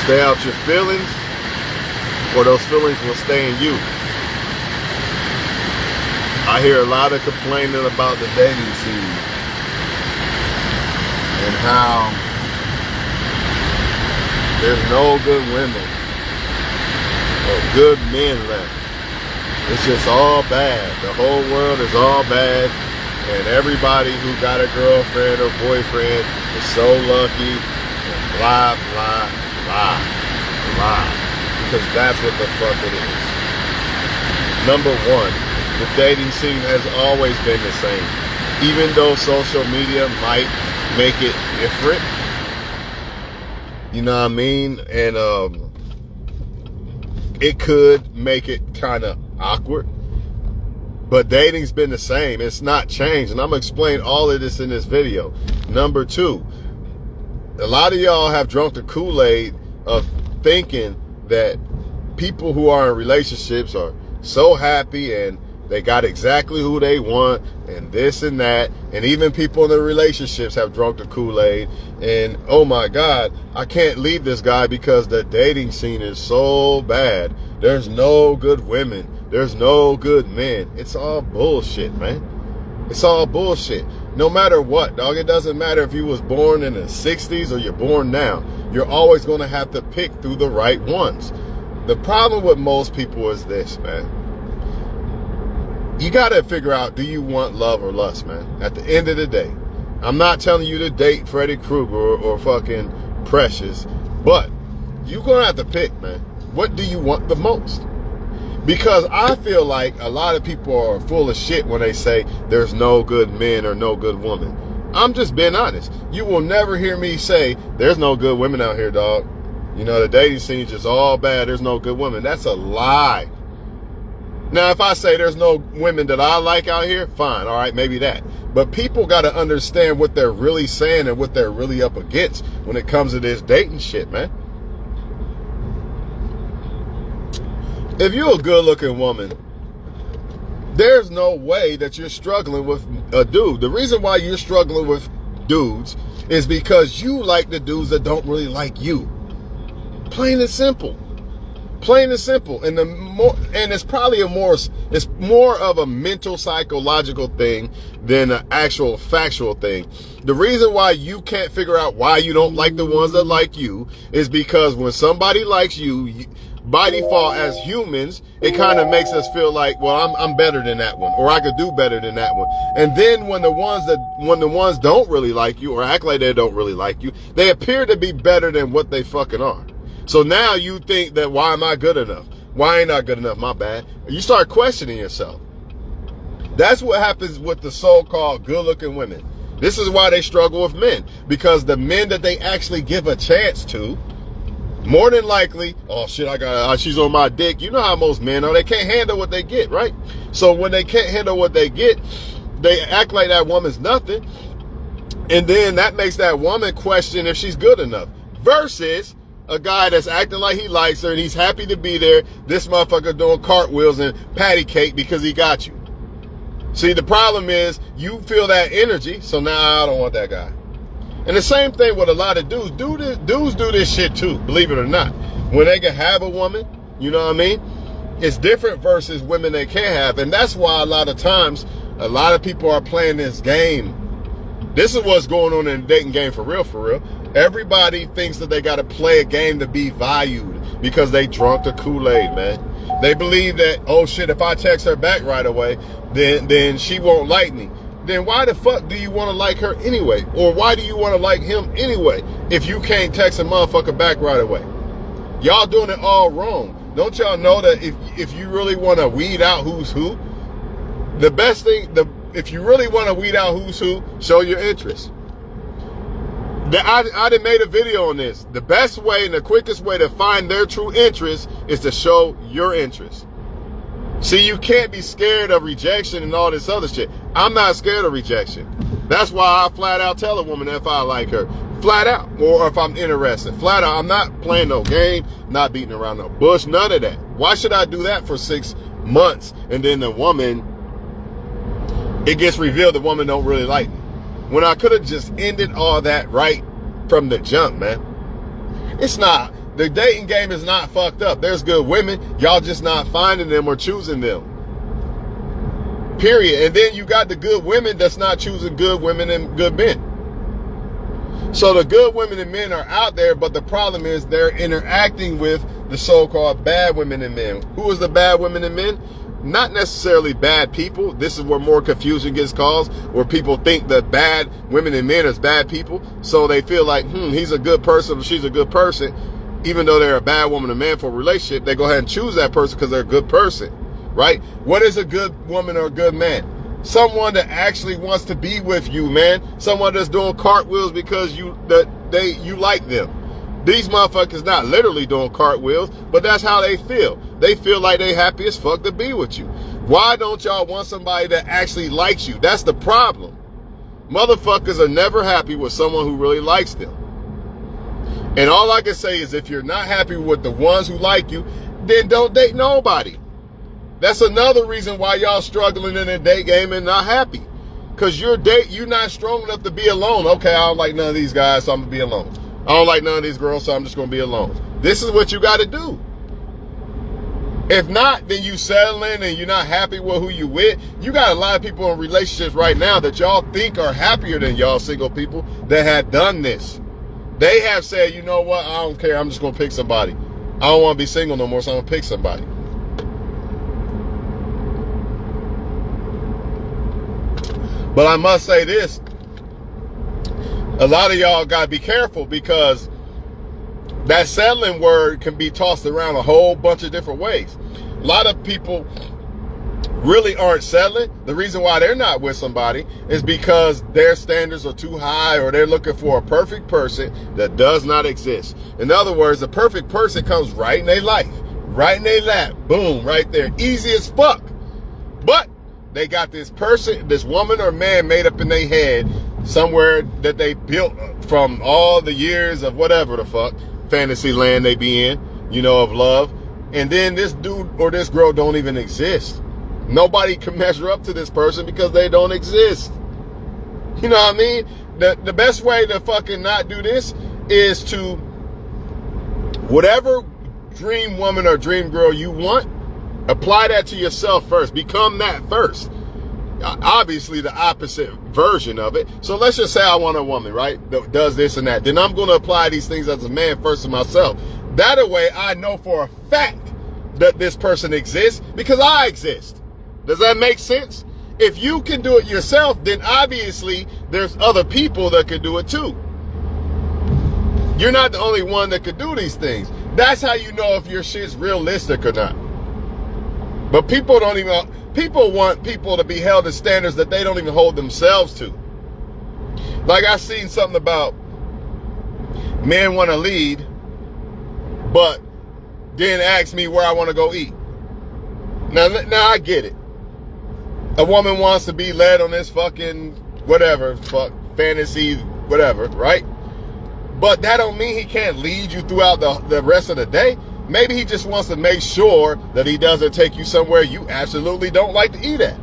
stay out your feelings, or those feelings will stay in you. I hear a lot of complaining about the dating scene and how there's no good women or good men left. It's just all bad. The whole world is all bad, and everybody who got a girlfriend or boyfriend is so lucky, and blah, blah, blah, blah. Because that's what the fuck it is. Number one, the dating scene has always been the same. Even though social media might make it different, you know what I mean? And it could make it kind of awkward. But dating's been the same. It's not changed. And I'm going to explain all of this in this video. Number two, a lot of y'all have drunk the Kool-Aid of thinking that people who are in relationships are so happy and they got exactly who they want and this and that. And even people in the relationships have drunk the Kool-Aid. And oh my God, I can't leave this guy because the dating scene is so bad. There's no good women. There's no good men. It's all bullshit, man. It's all bullshit. No matter what, dog. It doesn't matter if you was born in the 60s or you're born now. You're always going to have to pick through the right ones. The problem with most people is this, man. You got to figure out, do you want love or lust, man? At the end of the day. I'm not telling you to date Freddy Krueger or fucking Precious, but you're going to have to pick, man. What do you want the most? Because I feel like a lot of people are full of shit when they say there's no good men or no good women. I'm just being honest. You will never hear me say there's no good women out here, dog. You know, the dating scene is just all bad. There's no good women. That's a lie. Now, if I say there's no women that I like out here, fine. All right, maybe that. But people got to understand what they're really saying and what they're really up against when it comes to this dating shit, man. If you're a good-looking woman, there's no way that you're struggling with a dude. The reason why you're struggling with dudes is because you like the dudes that don't really like you. Plain and simple. Plain and simple. And it's probably it's more of a mental psychological thing than an actual factual thing. The reason why you can't figure out why you don't like the ones that like you is because when somebody likes you, by default, as humans, it kind of makes us feel like, well, I'm better than that one, or I could do better than that one. And then when the ones don't really like you or act like they don't really like you, they appear to be better than what they fucking are. So now you think that, why am I good enough? Why ain't I good enough? My bad. You start questioning yourself. That's what happens with the so-called good-looking women. This is why they struggle with men, because the men that they actually give a chance to, more than likely, oh shit, she's on my dick. You know how most men are. They can't handle what they get, right? So when they can't handle what they get, they act like that woman's nothing. And then that makes that woman question if she's good enough. Versus a guy that's acting like he likes her and he's happy to be there. This motherfucker doing cartwheels and patty cake because he got you. See, the problem is you feel that energy, so now I don't want that guy. And the same thing with a lot of dudes. Dudes do this shit too, believe it or not. When they can have a woman, you know what I mean? It's different versus women they can't have. And that's why a lot of times, a lot of people are playing this game. This is what's going on in the dating game for real, for real. Everybody thinks that they got to play a game to be valued because they drunk the Kool-Aid, man. They believe that, oh shit, if I text her back right away, then she won't like me. Then why the fuck do you want to like her anyway? Or why do you want to like him anyway if you can't text a motherfucker back right away? Y'all doing it all wrong. Don't y'all know that if you really want to weed out who's who, the best thing, if you really want to weed out who's who, show your interest. I done made a video on this. The best way and the quickest way to find their true interest is to show your interest. See, you can't be scared of rejection and all this other shit. I'm not scared of rejection. That's why I flat out tell a woman if I like her. Flat out. Or if I'm interested. Flat out. I'm not playing no game, not beating around no bush, none of that. Why should I do that for 6 months and then the woman, it gets revealed the woman don't really like me? When I could have just ended all that right from the jump, man. It's not The dating game is not fucked up. There's good women. Y'all just not finding them or choosing them. Period. And then you got the good women that's not choosing good women and good men. So the good women and men are out there, but the problem is they're interacting with the so-called bad women and men. Who is the bad women and men? Not necessarily bad people. This is where more confusion gets caused, where people think that bad women and men is bad people. So they feel like, he's a good person or she's a good person. Even though they're a bad woman or man for a relationship, they go ahead and choose that person because they're a good person, right? What is a good woman or a good man? Someone that actually wants to be with you, man. Someone that's doing cartwheels because you like them. These motherfuckers not literally doing cartwheels, but that's how they feel. They feel like they happy as fuck to be with you. Why don't y'all want somebody that actually likes you? That's the problem. Motherfuckers are never happy with someone who really likes them. And all I can say is if you're not happy with the ones who like you, then don't date nobody. That's another reason why y'all struggling in the date game and not happy. Because you're not strong enough to be alone. Okay, I don't like none of these guys, so I'm going to be alone. I don't like none of these girls, so I'm just going to be alone. This is what you got to do. If not, then you settling and you're not happy with who you with. You got a lot of people in relationships right now that y'all think are happier than y'all single people that have done this. They have said, you know what, I don't care, I'm just going to pick somebody. I don't want to be single no more, so I'm going to pick somebody. But I must say this, a lot of y'all got to be careful because that settling word can be tossed around a whole bunch of different ways. A lot of people really aren't settling. The reason why they're not with somebody is because their standards are too high or they're looking for a perfect person that does not exist. In other words, the perfect person comes right in their life, right in their lap, boom, right there, easy as fuck. But they got this person, this woman or man made up in their head somewhere that they built from all the years of whatever the fuck fantasy land they be in, of love. And then this dude or this girl don't even exist. Nobody can measure up to this person because they don't exist. You know what I mean? The best way to fucking not do this is to whatever dream woman or dream girl you want, apply that to yourself first. Become that first. Obviously the opposite version of it. So let's just say I want a woman, right, that does this and that. Then I'm going to apply these things as a man first to myself. That way I know for a fact that this person exists because I exist. Does that make sense? If you can do it yourself, then obviously there's other people that can do it too. You're not the only one that can do these things. That's how you know if your shit's realistic or not. But people want people to be held to standards that they don't even hold themselves to. Like I seen something about men want to lead, but then ask me where I want to go eat. Now I get it. A woman wants to be led on this fucking whatever, fantasy, whatever, right? But that don't mean he can't lead you throughout the rest of the day. Maybe he just wants to make sure that he doesn't take you somewhere you absolutely don't like to eat at.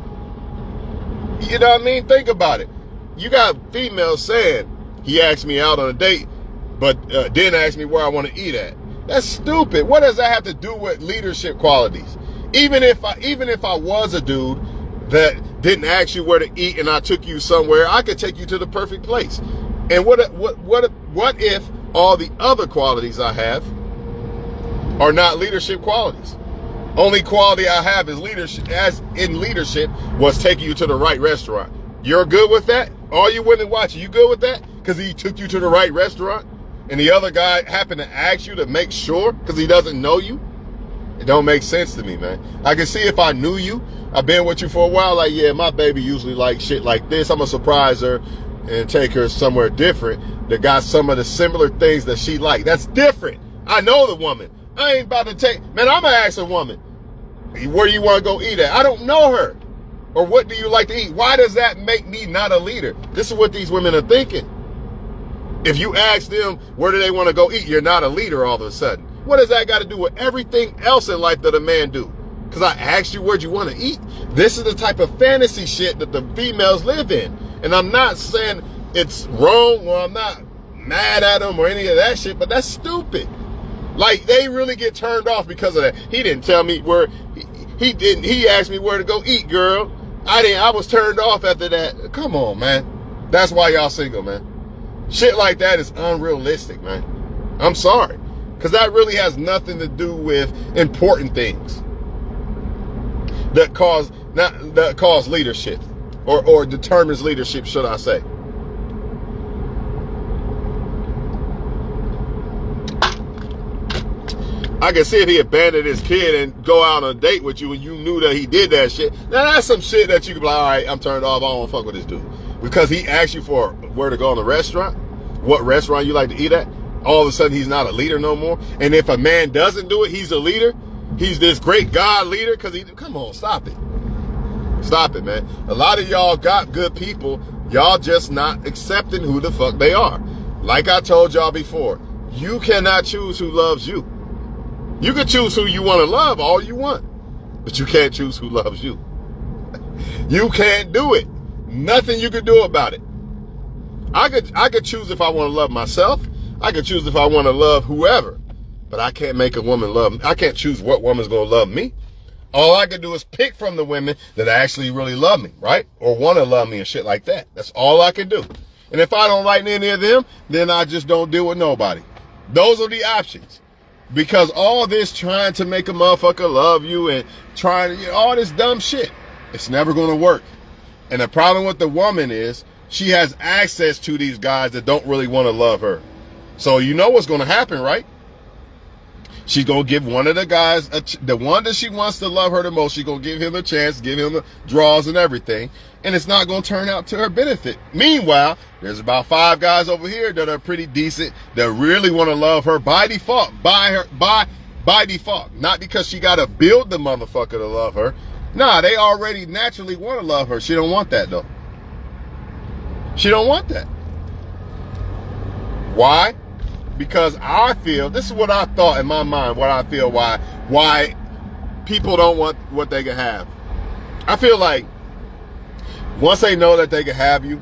You know what I mean? Think about it. You got females saying, he asked me out on a date, but didn't ask me where I want to eat at. That's stupid. What does that have to do with leadership qualities? Even if I was a dude that didn't ask you where to eat and I took you somewhere, I could take you to the perfect place. And what if all the other qualities I have are not leadership qualities? Only quality I have is leadership, as in leadership, was taking you to the right restaurant. You're good with that? All you women watching, you good with that? Because he took you to the right restaurant and the other guy happened to ask you to make sure because he doesn't know you? It don't make sense to me, man. I can see if I knew you, I've been with you for a while, like, yeah, my baby usually like shit like this. I'm going to surprise her and take her somewhere different that got some of the similar things that she like. That's different. I know the woman. I ain't about to man, I'm going to ask a woman, where do you want to go eat at? I don't know her. Or what do you like to eat? Why does that make me not a leader? This is what these women are thinking. If you ask them, where do they want to go eat? You're not a leader all of a sudden. What does that got to do with everything else in life that a man do? Because I asked you where'd you want to eat. This is the type of fantasy shit that the females live in. And I'm not saying it's wrong or I'm not mad at them or any of that shit, but that's stupid. Like, they really get turned off because of that. He didn't tell me where, he asked me where to go eat, girl. I was turned off after that. Come on, man. That's why y'all single, man. Shit like that is unrealistic, man. I'm sorry. Because that really has nothing to do with important things that cause leadership or determines leadership, should I say. I can see if he abandoned his kid and go out on a date with you and you knew that he did that shit. Now that's some shit that you can be like, all right, I'm turned off. I don't want to fuck with this dude. Because he asked you for where to go in the restaurant, what restaurant you like to eat at. All of a sudden he's not a leader no more. And if a man doesn't do it, he's a leader. He's this great God leader because come on, stop it. Stop it, man. A lot of y'all got good people. Y'all just not accepting who the fuck they are. Like I told y'all before, you cannot choose who loves you. You can choose who you want to love all you want, but you can't choose who loves you. You can't do it. Nothing you can do about it. I could choose if I want to love myself. I could choose if I want to love whoever, but I can't make a woman love me. I can't choose what woman's going to love me. All I can do is pick from the women that actually really love me, right? Or want to love me and shit like that. That's all I can do. And if I don't like any of them, then I just don't deal with nobody. Those are the options. Because all this trying to make a motherfucker love you and trying to, all this dumb shit, it's never going to work. And the problem with the woman is she has access to these guys that don't really want to love her. So you know what's going to happen, right? She's going to give one of the guys, the one that she wants to love her the most, she's going to give him a chance, give him the draws and everything. And it's not going to turn out to her benefit. Meanwhile, there's about 5 guys over here that are pretty decent, that really want to love her by default, by default. Not because she got to build the motherfucker to love her. Nah, they already naturally want to love her. She don't want that, though. She don't want that. Why? Because I feel, this is what I thought in my mind, what I feel why people don't want what they can have. I feel like once they know that they can have you,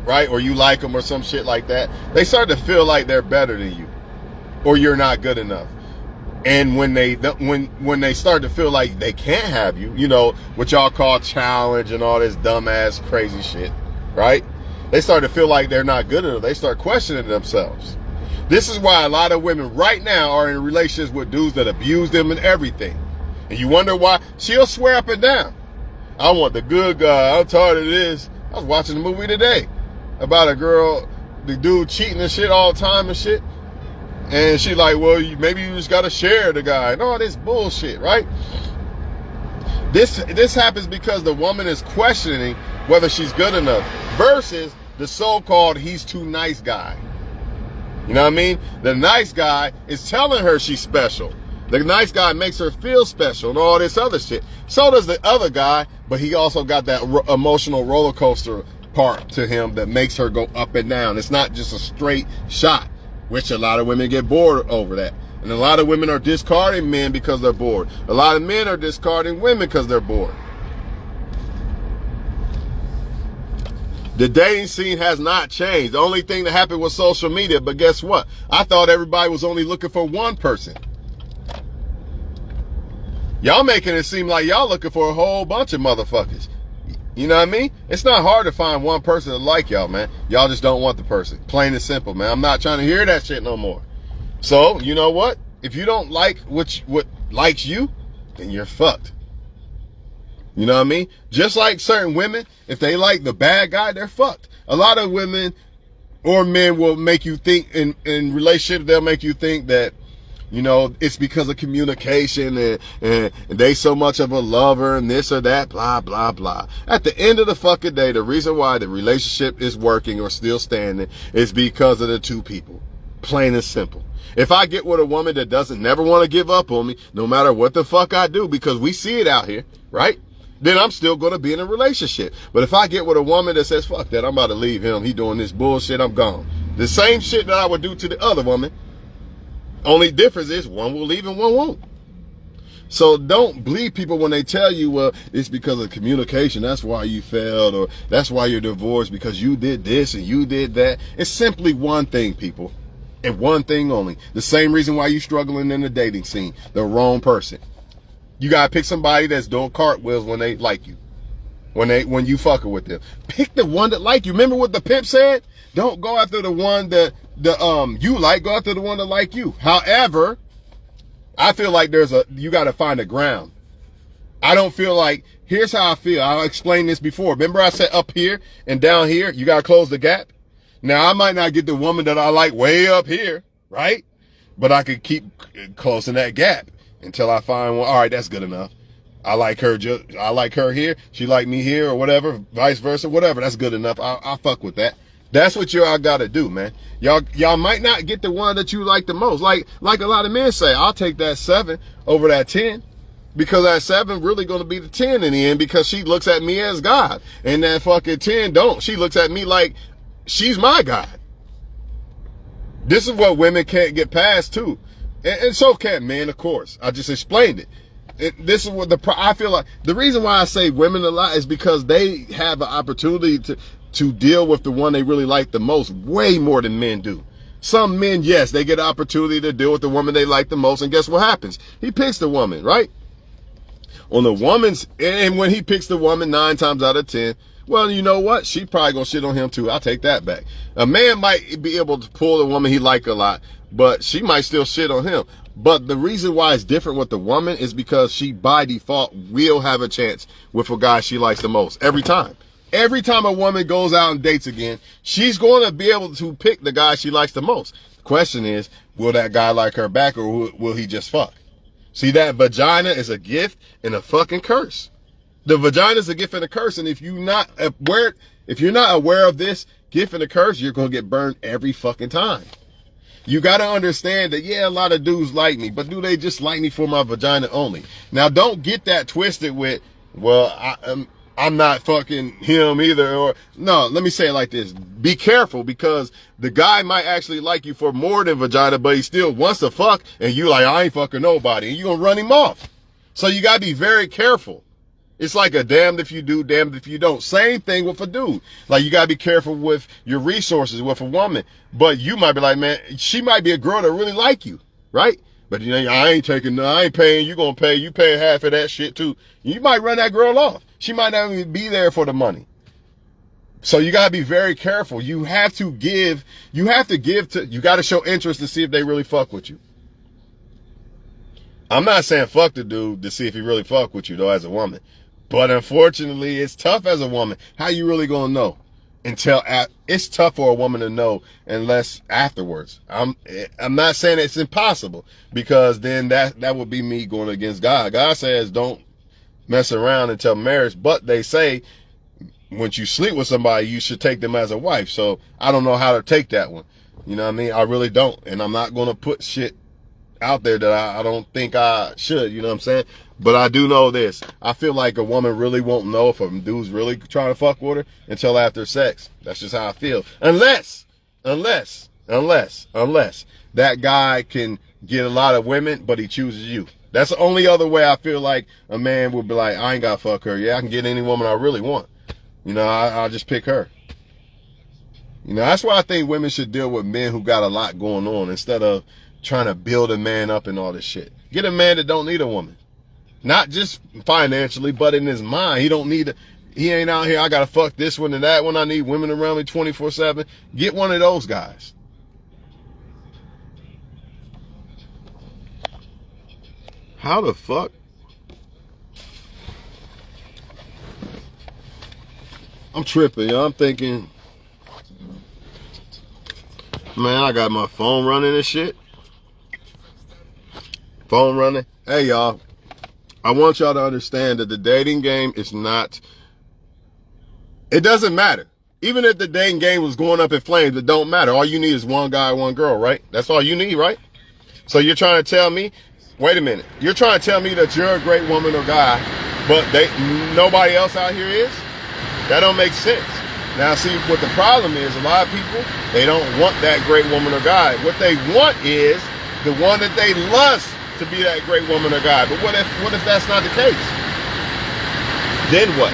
right, or you like them or some shit like that, they start to feel like they're better than you or you're not good enough. And when they start to feel like they can't have you, you know, what y'all call challenge and all this dumbass crazy shit, right? They start to feel like they're not good enough. They start questioning themselves. This is why a lot of women right now are in relationships with dudes that abuse them and everything. And you wonder why. She'll swear up and down, I want the good guy. I'm tired of this. I was watching a movie today about a girl, the dude cheating and shit all the time and shit. And she like, well, maybe you just got to share the guy. And all this bullshit, right? This happens because the woman is questioning whether she's good enough versus the so-called he's too nice guy. You know what I mean? The nice guy is telling her she's special. The nice guy makes her feel special and all this other shit. So does the other guy, but he also got that emotional roller coaster part to him that makes her go up and down. It's not just a straight shot, which a lot of women get bored over that. And a lot of women are discarding men because they're bored. A lot of men are discarding women because they're bored. The dating scene has not changed. The only thing that happened was social media. But guess what? I thought everybody was only looking for one person. Y'all making it seem like y'all looking for a whole bunch of motherfuckers. You know what I mean? It's not hard to find one person that like y'all, man. Y'all just don't want the person. Plain and simple, man. I'm not trying to hear that shit no more. So, you know what? If you don't like what likes you, then you're fucked. You know what I mean? Just like certain women, if they like the bad guy, they're fucked. A lot of women or men will make you think in relationships, they'll make you think that, you know, it's because of communication and they so much of a lover and this or that, blah, blah, blah. At the end of the fucking day, the reason why the relationship is working or still standing is because of the two people. Plain and simple. If I get with a woman that doesn't never want to give up on me, no matter what the fuck I do, because we see it out here, right? Then I'm still going to be in a relationship. But if I get with a woman that says, fuck that, I'm about to leave him, he doing this bullshit, I'm gone. The same shit that I would do to the other woman, only difference is one will leave and one won't. So don't believe people when they tell you, well, it's because of communication, that's why you failed, or that's why you're divorced, because you did this and you did that. It's simply one thing, people. And one thing only. The same reason why you struggling in the dating scene. The wrong person. You gotta pick somebody that's doing cartwheels when they like you. When you fucking with them. Pick the one that like you. Remember what the pimp said? Don't go after the one that you like, go after the one that like you. However, I feel like you gotta find a ground. I don't feel like, here's how I feel. I'll explain this before. Remember I said up here and down here, you gotta close the gap? Now, I might not get the woman that I like way up here, right? But I could keep closing that gap until I find one. All right, that's good enough. I like her here. She like me here or whatever, vice versa, whatever. That's good enough. I'll fuck with that. That's what y'all gotta do, man. Y'all might not get the one that you like the most. Like a lot of men say, I'll take that 7 over that 10. Because that 7 really gonna be the 10 in the end because she looks at me as God. And that fucking 10 don't. She looks at me like she's my God. This is what women can't get past too. And so can't men, of course. I just explained it. This is what I feel like the reason why I say women a lot is because they have an opportunity to deal with the one they really like the most way more than men do. Some men, yes, they get an opportunity to deal with the woman they like the most, and guess what happens? He picks the woman, right? On the woman's, and when he picks the woman 9 times out of 10, well, you know what? She probably gonna shit on him too. I'll take that back. A man might be able to pull the woman he like a lot, but she might still shit on him. But the reason why it's different with the woman is because she by default will have a chance with a guy she likes the most every time. Every time a woman goes out and dates again, she's going to be able to pick the guy she likes the most. The question is, will that guy like her back or will he just fuck? See, that vagina is a gift and a fucking curse. The vagina is a gift and a curse, and if you're not aware of this gift and a curse, you're gonna get burned every fucking time. You gotta understand that, yeah, a lot of dudes like me, but do they just like me for my vagina only? Now, don't get that twisted with, well, I'm not fucking him either, or no. Let me say it like this: be careful, because the guy might actually like you for more than vagina, but he still wants to fuck, and you like, I ain't fucking nobody, and you gonna run him off. So you gotta be very careful. It's like a damned if you do, damned if you don't. Same thing with a dude. Like, you gotta be careful with your resources with a woman. But you might be like, man, she might be a girl that really like you, right? But you know, I ain't paying, you gonna pay, you paying half of that shit too. You might run that girl off. She might not even be there for the money. So you gotta be very careful. You gotta show interest to see if they really fuck with you. I'm not saying fuck the dude to see if he really fuck with you though as a woman. But unfortunately, it's tough as a woman. How you really gonna know? It's tough for a woman to know unless afterwards. I'm not saying it's impossible, because then that would be me going against God. God says don't mess around until marriage, but they say once you sleep with somebody, you should take them as a wife. So I don't know how to take that one. You know what I mean? I really don't, and I'm not gonna put shit out there that I don't think I should. You know what I'm saying? But I do know this. I feel like a woman really won't know if a dude's really trying to fuck with her until after sex. That's just how I feel. Unless that guy can get a lot of women, but he chooses you. That's the only other way I feel like a man would be like, I ain't got to fuck her. Yeah, I can get any woman I really want. You know, I'll just pick her. You know, that's why I think women should deal with men who got a lot going on instead of trying to build a man up and all this shit. Get a man that don't need a woman. Not just financially, but in his mind. He ain't out here, I gotta fuck this one and that one. I need women around me 24/7. Get one of those guys. How the fuck? I'm tripping, y'all. I'm thinking, man, I got my phone running and shit. Phone running. Hey, y'all. I want y'all to understand that the dating game is not, it doesn't matter. Even if the dating game was going up in flames, it don't matter. All you need is one guy, one girl, right? That's all you need, right? So you're trying to tell me, wait a minute. You're trying to tell me that you're a great woman or guy, but nobody else out here is? That don't make sense. Now, see, what the problem is, a lot of people, they don't want that great woman or guy. What they want is the one that they lust to be that great woman or guy. But what if that's not the case? Then what?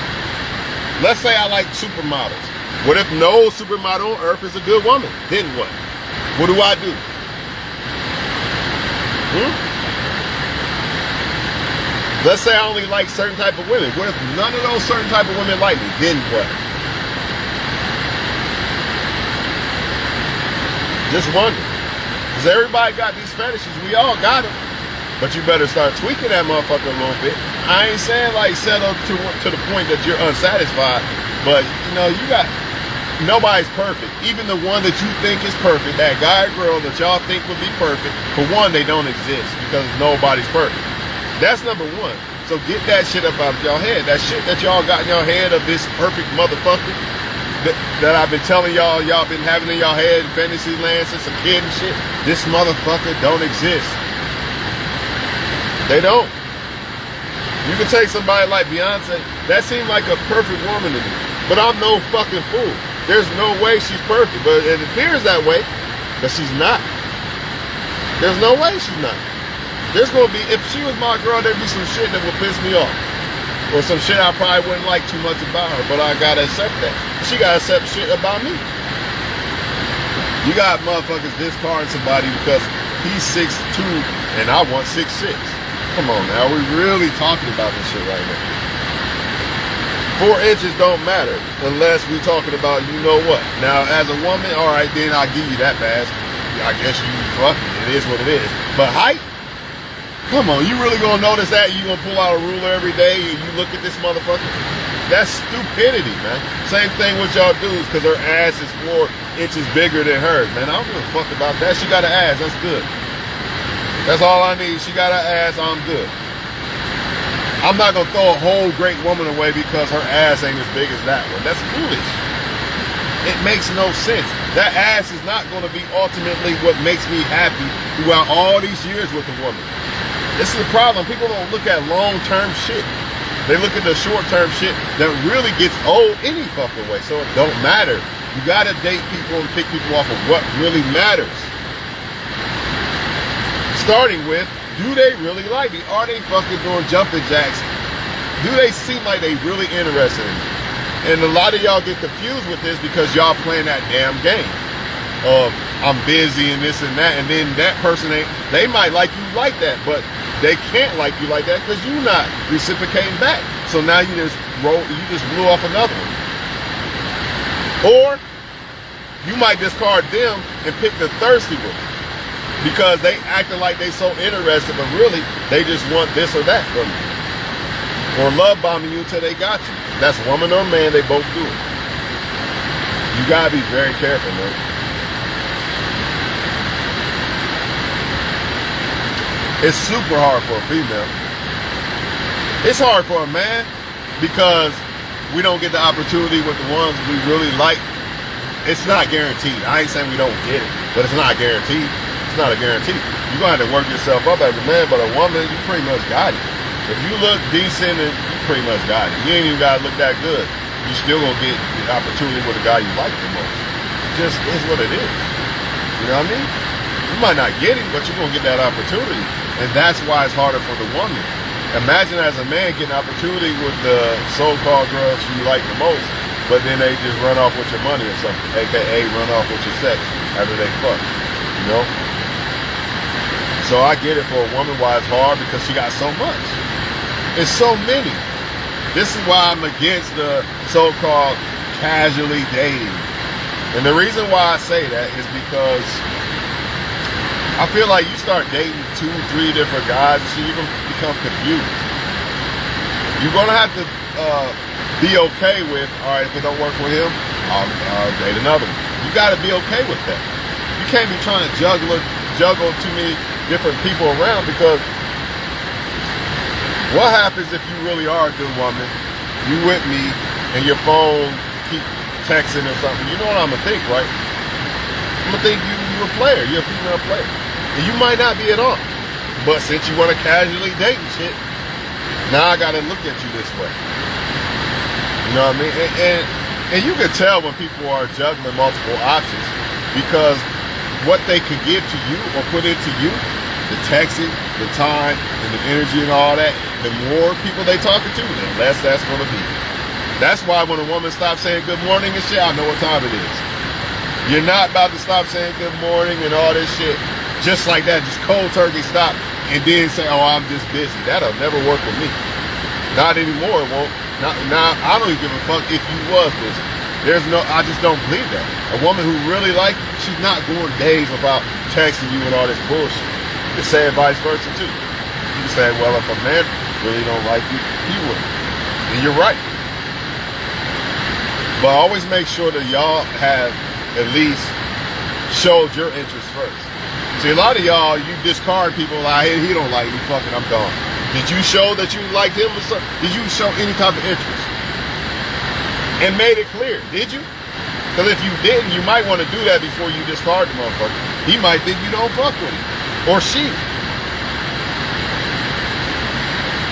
Let's say I like supermodels. What if no supermodel on earth is a good woman? Then what? What do I do? Hmm? Let's say I only like certain type of women. What if none of those certain type of women like me? Then what? Just wonder. Because everybody got these fetishes. We all got them. But you better start tweaking that motherfucker a little bit. I ain't saying like settle to the point that you're unsatisfied. But, you know, you got... Nobody's perfect. Even the one that you think is perfect, that guy or girl that y'all think would be perfect, for one, they don't exist because nobody's perfect. That's number one. So get that shit up out of y'all head. That shit that y'all got in y'all head of this perfect motherfucker that I've been telling y'all been having in y'all head in fantasy land since a kid and shit. This motherfucker don't exist. They don't. You can take somebody like Beyonce. That seemed like a perfect woman to me. But I'm no fucking fool. There's no way she's perfect, but it appears that way, but she's not. There's no way she's not. There's gonna be, if she was my girl, there'd be some shit that would piss me off. Or some shit I probably wouldn't like too much about her, but I gotta accept that. She gotta accept shit about me. You got motherfuckers discarding somebody because he's 6'2" and I want 6'6". Come on now, we really talking about this shit right now. 4 inches don't matter unless we're talking about you know what. Now, as a woman, all right, then I'll give you that pass. I guess you fucking, it is what it is. But height? Come on, you really gonna notice that? You gonna pull out a ruler every day and you look at this motherfucker? That's stupidity, man. Same thing with y'all dudes, because her ass is 4 inches bigger than hers, man. I don't give a fuck about that. She got an ass, that's good. That's all I need. She got an ass, I'm good. I'm not going to throw a whole great woman away because her ass ain't as big as that one. That's foolish. It makes no sense. That ass is not going to be ultimately what makes me happy throughout all these years with a woman. This is the problem. People don't look at long-term shit. They look at the short-term shit that really gets old any fucking way. So it don't matter. You got to date people and pick people off of what really matters. Starting with, do they really like me? Are they fucking doing jumping jacks? Do they seem like they really interested in me? And a lot of y'all get confused with this because y'all playing that damn game of I'm busy and this and that, and then that person they might like you like that, but they can't like you like that because you're not reciprocating back. So now you just blew off another one. Or you might discard them and pick the thirsty one. Because they acting like they so interested, but really, they just want this or that from you. Or love bombing you until they got you. That's woman or man, they both do it. You gotta be very careful, man. It's super hard for a female. It's hard for a man because we don't get the opportunity with the ones we really like. It's not guaranteed. I ain't saying we don't get it, but it's not guaranteed. Not a guarantee. You're gonna have to work yourself up as a man, but a woman, you pretty much got it. If you look decent, and you pretty much got it. You ain't even gotta look that good. You still gonna get the opportunity with a guy you like the most. It just is what it is. You know what I mean? You might not get it, but you're gonna get that opportunity. And that's why it's harder for the woman. Imagine as a man getting an opportunity with the so-called girls you like the most, but then they just run off with your money or something, aka run off with your sex after they fuck. You know? So I get it for a woman why it's hard because she got so much. It's so many. This is why I'm against the so-called casually dating. And the reason why I say that is because I feel like you start dating 2, 3 different guys and shit, you're going to become confused. You're going to have to be okay with, all right, if it don't work with him, I'll date another one. You got to be okay with that. You can't be trying to juggle too many different people around, because what happens if you really are a good woman, you with me, and your phone keep texting or something? You know what I'm gonna think, right? I'm gonna think you're a player, you're a female player. And you might not be at all. But since you wanna casually date and shit, now I gotta look at you this way. You know what I mean? And you can tell when people are juggling multiple options, because what they could give to you or put into you, the texting, the time, and the energy and all that, the more people they talking to, the less that's going to be. That's why when a woman stops saying good morning and shit, I know what time it is. You're not about to stop saying good morning and all this shit Just like that, just cold turkey stop, and then say, oh, I'm just busy. That'll never work with me. Not anymore, it won't. Now, I don't even give a fuck if you was busy. I just don't believe that. A woman who really likes you, she's not going days without texting you and all this bullshit. You can say it vice versa too. You can say, well, if a man really don't like you, he would. And you're right. But always make sure that y'all have at least showed your interest first. See, a lot of y'all, you discard people like, hey, he don't like me, fucking, I'm gone. Did you show that you liked him or something? Did you show any type of interest? And made it clear, did you? Because if you didn't, you might want to do that before you discard the motherfucker. He might think you don't fuck with him. Or she.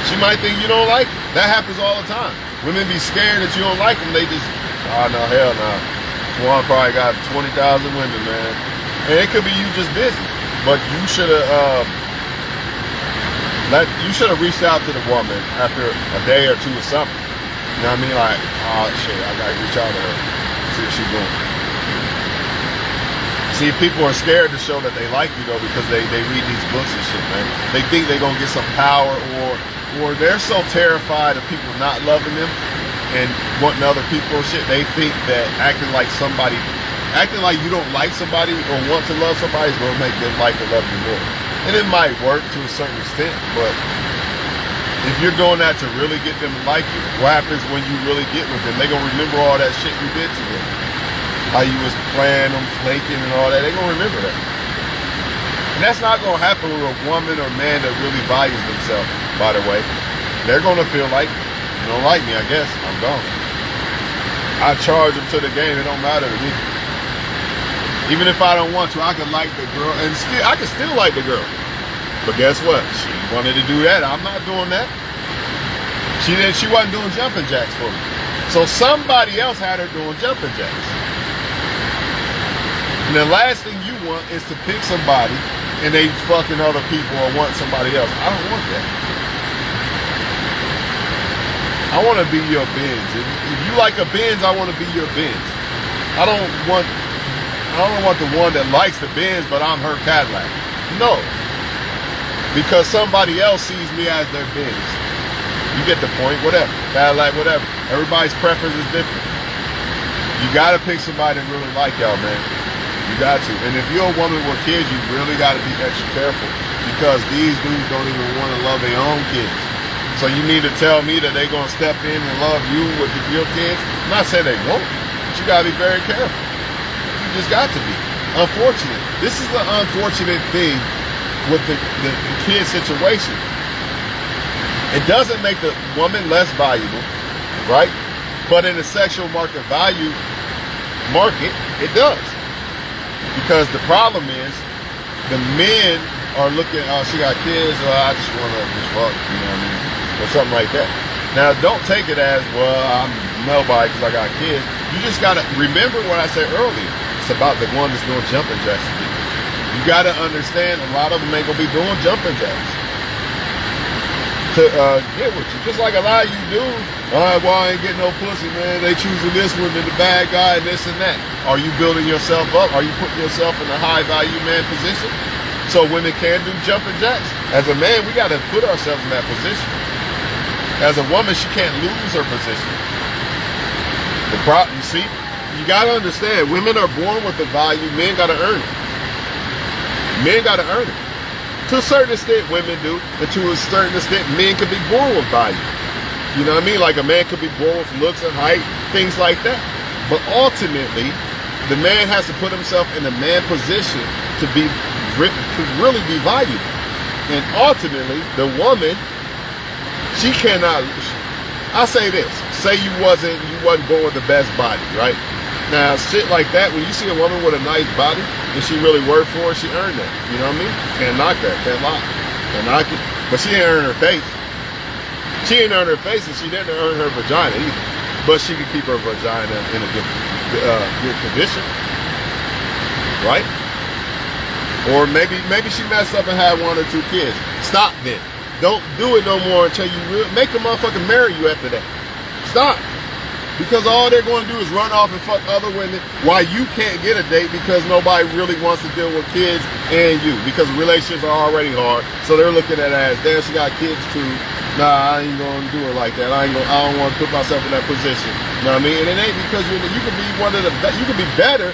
She might think you don't like him. That happens all the time. Women be scared that you don't like them. They just, oh no, hell no. Juan probably got 20,000 women, man. And it could be you just busy. But you should have reached out to the woman after a day or two or something. You know what I mean? Like, oh shit, I gotta reach out to her, see what she's doing. See, people are scared to show that they like you though, because they read these books and shit, man. They think they're gonna get some power, or they're so terrified of people not loving them and wanting other people and shit. They think that acting like you don't like somebody or want to love somebody is gonna make them like to love you more. And it might work to a certain extent, but if you're doing that to really get them to like you, what happens when you really get with them? They're going to remember all that shit you did to them. How you was playing them, flaking and all that. They're going to remember that. And that's not going to happen with a woman or man that really values themselves, by the way. They're going to feel like, you don't like me, I guess, I'm gone. I charge them to the game. It don't matter to me. Even if I don't want to, I can like the girl, and I can still like the girl. But guess what? She wanted to do that. I'm not doing that. She wasn't doing jumping jacks for me. So somebody else had her doing jumping jacks. And the last thing you want is to pick somebody and they fucking other people or want somebody else. I don't want that. I want to be your Benz. If you like a Benz, I want to be your Benz. I don't want the one that likes the Benz, but I'm her Cadillac. No. Because somebody else sees me as their Benz. You get the point, whatever. Cadillac, whatever. Everybody's preference is different. You gotta pick somebody that really like y'all, man. You got to. And if you're a woman with kids, you really gotta be extra careful. Because these dudes don't even want to love their own kids. So you need to tell me that they're gonna step in and love you with your kids. I'm not saying they won't, but you gotta be very careful. You just got to be. Unfortunate. This is the unfortunate thing with the kid situation. It doesn't make the woman less valuable, right? But in the sexual market value market, it does. Because the problem is, the men are looking, oh, she got kids, I just want to just fuck, you know what I mean? Or something like that. Now, don't take it as, well, I'm nobody because I got kids. You just got to remember what I said earlier. It's about the one that's doing jumping jacks. You got to understand, a lot of them ain't going to be doing jumping jacks to get with you. Just like a lot of you do. All right, well, I ain't getting no pussy, man. They choosing this one and the bad guy and this and that. Are you building yourself up? Are you putting yourself in a high value man position? So women can do jumping jacks. As a man, we got to put ourselves in that position. As a woman, she can't lose her position. You see, you got to understand, women are born with the value. Men got to earn it. Men got to earn it. To a certain extent, women do. And to a certain extent, men can be born with value. You know what I mean? Like a man could be born with looks and height, things like that. But ultimately, the man has to put himself in a man position to really be valuable. And ultimately, the woman, she cannot. I say this: say you wasn't born with the best body, right? Now, shit like that, when you see a woman with a nice body and she really worked for it, she earned that. You know what I mean? Can't knock that. Can't lie. Can't knock it. But she didn't earn her face. She didn't earn her face, and she didn't earn her vagina either. But she could keep her vagina in a good condition, right? Or maybe she messed up and had 1 or 2 kids. Stop then. Don't do it no more until you make a motherfucker marry you after that. Stop. Because all they're going to do is run off and fuck other women while you can't get a date because nobody really wants to deal with kids and you. Because relationships are already hard. So they're looking at it as, damn, she got kids too. Nah, I ain't going to do it like that. I don't want to put myself in that position. You know what I mean? And it ain't because you can be you can be better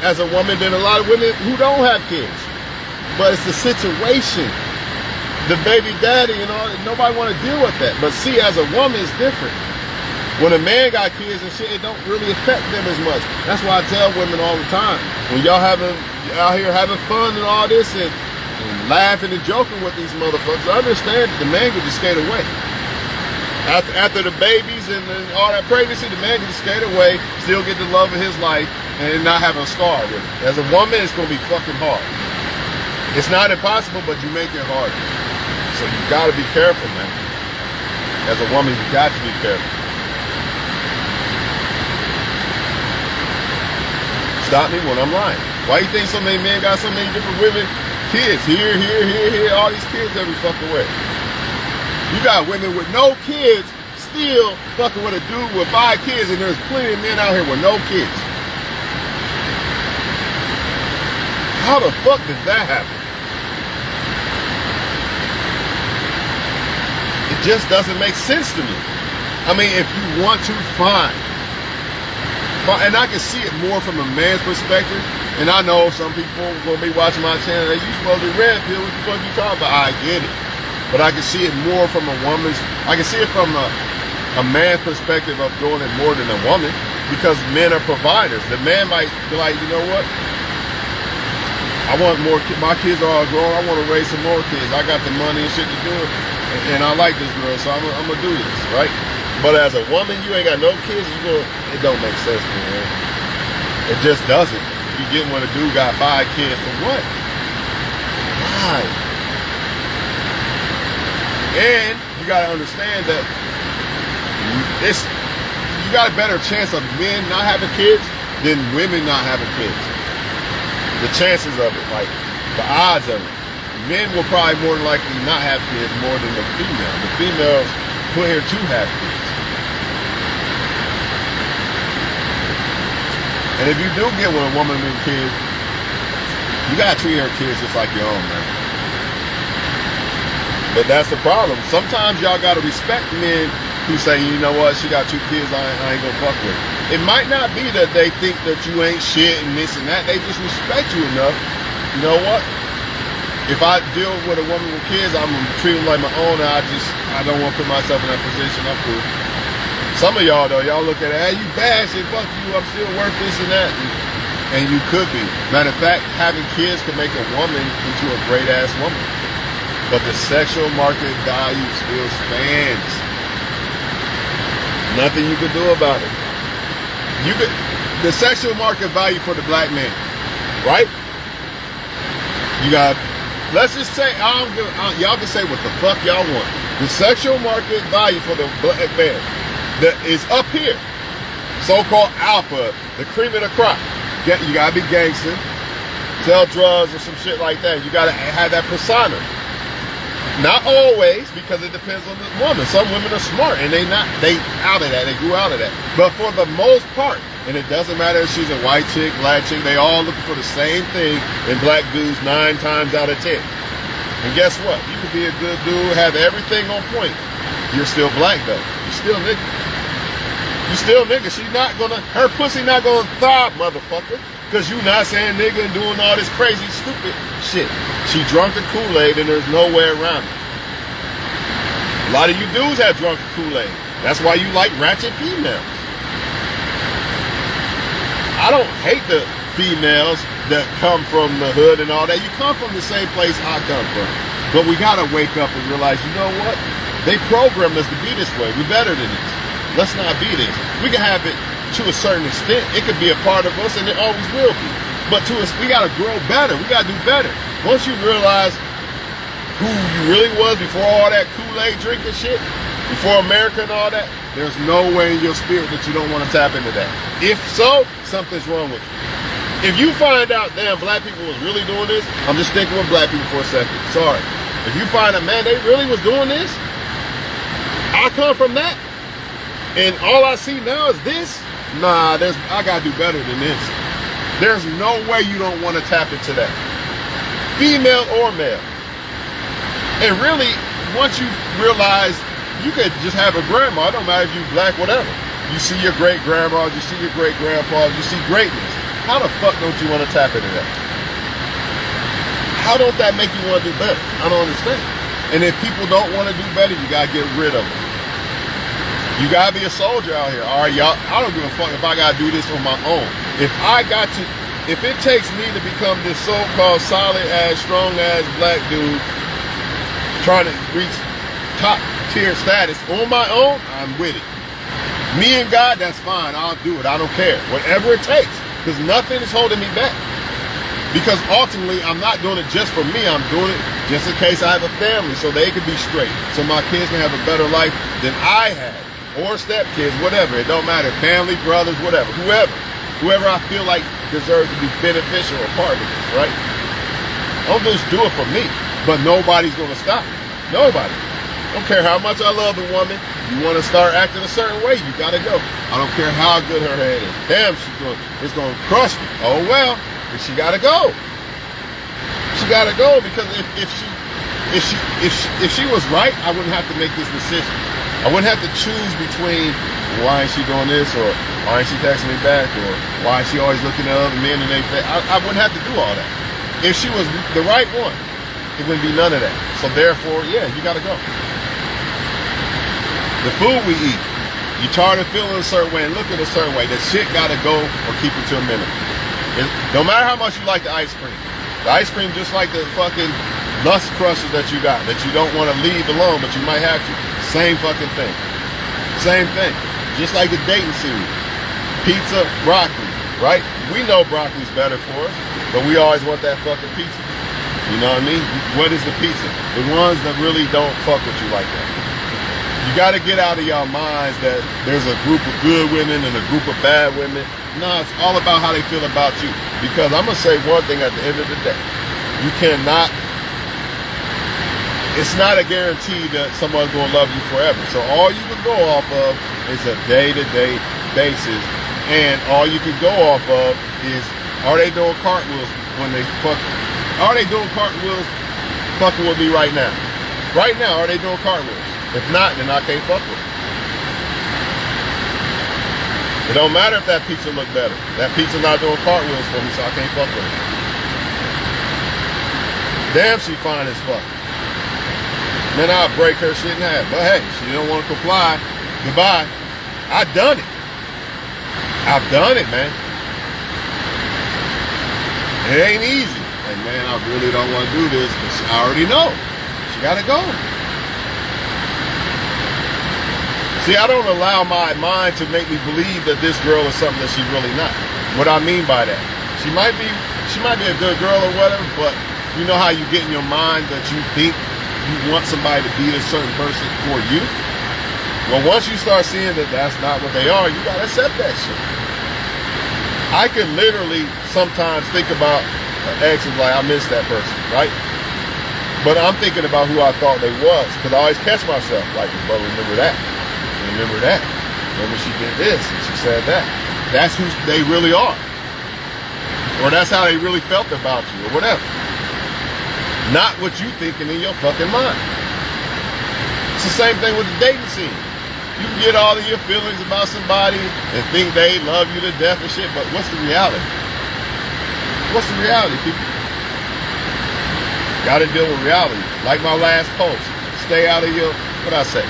as a woman than a lot of women who don't have kids. But it's the situation. The baby daddy, nobody want to deal with that. But see, as a woman, it's different. When a man got kids and shit, it don't really affect them as much. That's why I tell women all the time, when y'all out here having fun and all this and laughing and joking with these motherfuckers, I understand that the man can just skate away. After the babies and all that pregnancy, the man can just skate away, still get the love of his life, and not have a scar with it. As a woman, it's going to be fucking hard. It's not impossible, but you make it harder. So you got to be careful, man. As a woman, you got to be careful. Stop me when I'm lying. Why you think so many men got so many different women, kids, here, all these kids every fucking way? You got women with no kids still fucking with a dude with 5 kids, and there's plenty of men out here with no kids. How the fuck does that happen? It just doesn't make sense to me. I mean, if you want to, fine. And I can see it more from a man's perspective. And I know some people are going to be watching my channel. They you supposed to be red pill. What the fuck you talking about? I get it. But I can see it more from a woman's. I can see it from a man's perspective of doing it more than a woman. Because men are providers. The man might be like, you know what? I want more kids. My kids are all grown. I want to raise some more kids. I got the money and shit to do it. And I like this girl, so I'm going to do this, right? But as a woman, you ain't got no kids, it don't make sense, man. It just doesn't. You getting when a dude got 5 kids for what? Why? And you gotta understand that you got a better chance of men not having kids than women not having kids. The chances of it, like the odds of it. Men will probably more than likely not have kids more than the female. The females put here to have kids. And if you do get with a woman with kids, you gotta treat her kids just like your own, man. But that's the problem. Sometimes y'all gotta respect men who say, you know what, she got 2 kids, I ain't gonna fuck with her. It might not be that they think that you ain't shit and this and that. They just respect you enough. You know what? If I deal with a woman with kids, I'm gonna treat them like my own. And I don't want to put myself in that position. I'm cool. Some of y'all though, y'all look at it, hey, you bad shit, fuck you, I'm still worth this and that. And you could be. Matter of fact, having kids can make a woman into a great ass woman. But the sexual market value still stands. Nothing you could do about it. The sexual market value for the black man, right? You got, let's just say, y'all can say what the fuck y'all want. The sexual market value for the black man that is up here, so-called alpha, the cream of the crop. You gotta be gangster, sell drugs or some shit like that. You gotta have that persona. Not always, because it depends on the woman. Some women are smart and they out of that, they grew out of that. But for the most part, and it doesn't matter if she's a white chick, black chick, they all looking for the same thing in black dudes 9 times out of 10. And guess what? You could be a good dude, have everything on point. You're still black though. You're still nigga. You still nigga. Her pussy not gonna throb, motherfucker. Cause you not saying nigga and doing all this crazy, stupid shit. She drunk the Kool-Aid and there's no way around it. A lot of you dudes have drunk the Kool-Aid. That's why you like ratchet females. I don't hate the females that come from the hood and all that. You come from the same place I come from. But we gotta wake up and realize, you know what? They programmed us to be this way. We're better than this. Let's not be this. We can have it to a certain extent. It could be a part of us and it always will be. But we gotta grow better. We gotta do better. Once you realize who you really was before all that Kool-Aid drinking shit, before America and all that, there's no way in your spirit that you don't want to tap into that. If so, something's wrong with you. If you find out, damn, black people was really doing this, I'm just thinking with black people for a second. Sorry. If you find out, man, they really was doing this, I come from that, and all I see now is this. Nah, I gotta do better than this. There's no way you don't want to tap into that, female or male. And really, once you realize you could just have a grandma, it don't matter if you black, whatever. You see your great grandma, you see your great grandpa, you see greatness. How the fuck don't you want to tap into that? How don't that make you want to do better? I don't understand. And if people don't want to do better, you gotta get rid of them. You gotta be a soldier out here. All right, y'all, I don't give a fuck if I gotta do this on my own. If it takes me to become this so-called solid-ass, strong-ass black dude trying to reach top-tier status on my own, I'm with it. Me and God, that's fine. I'll do it. I don't care. Whatever it takes. Because nothing is holding me back. Because ultimately, I'm not doing it just for me. I'm doing it just in case I have a family so they can be straight. So my kids can have a better life than I had. Or stepkids, whatever. It don't matter. Family, brothers, whatever. Whoever I feel like deserves to be beneficial or part of this, right? I'll just do it for me. But nobody's going to stop me. Nobody. I don't care how much I love the woman. You want to start acting a certain way, you got to go. I don't care how good her head is. Damn, it's going to crush me. Oh, well. But she got to go. She got to go because if she was right, I wouldn't have to make this decision. I wouldn't have to choose between why is she doing this, or why is she texting me back, or why is she always looking at other men in their face. I wouldn't have to do all that. If she was the right one, it wouldn't be none of that. So therefore, yeah, you got to go. The food we eat, you tired of feeling a certain way and looking a certain way, that shit got to go or keep it to a minimum. No matter how much you like the ice cream just like the fucking lust crushes that you got, that you don't want to leave alone, but you might have to. Same fucking thing. Same thing. Just like the dating series. Pizza, broccoli, right? We know broccoli's better for us, but we always want that fucking pizza. You know what I mean? What is the pizza? The ones that really don't fuck with you like that. You got to get out of your minds that there's a group of good women and a group of bad women. No, it's all about how they feel about you. Because I'm going to say one thing at the end of the day. You cannot, it's not a guarantee that someone's going to love you forever. So all you can go off of is a day-to-day basis. And all you can go off of is, are they doing cartwheels when they fuck? Are they doing cartwheels fucking with me right now? Right now, are they doing cartwheels? If not, then I can't fuck with them. It don't matter if that pizza look better. That pizza not doing cartwheels for me, so I can't fuck with her. Damn, she fine as fuck. Man, I'll break her shit in half. But hey, she don't want to comply. Goodbye. I done it. I've done it, man. It ain't easy. Like, man, I really don't want to do this, but I already know. She gotta go. See, I don't allow my mind to make me believe that this girl is something that she's really not. What I mean by that, she might be a good girl or whatever, but you know how you get in your mind that you think you want somebody to be a certain person for you? Well, once you start seeing that that's not what they are, you gotta accept that shit. I can literally sometimes think about an ex and like, I miss that person, right? But I'm thinking about who I thought they was, because I always catch myself like, but remember that. Remember that. Remember she did this and she said that. That's who they really are. Or that's how they really felt about you or whatever. Not what you thinking in your fucking mind. It's the same thing with the dating scene. You can get all of your feelings about somebody and think they love you to death and shit, but what's the reality? What's the reality, people? Gotta deal with reality. Like my last post. Stay out of your, what'd I say?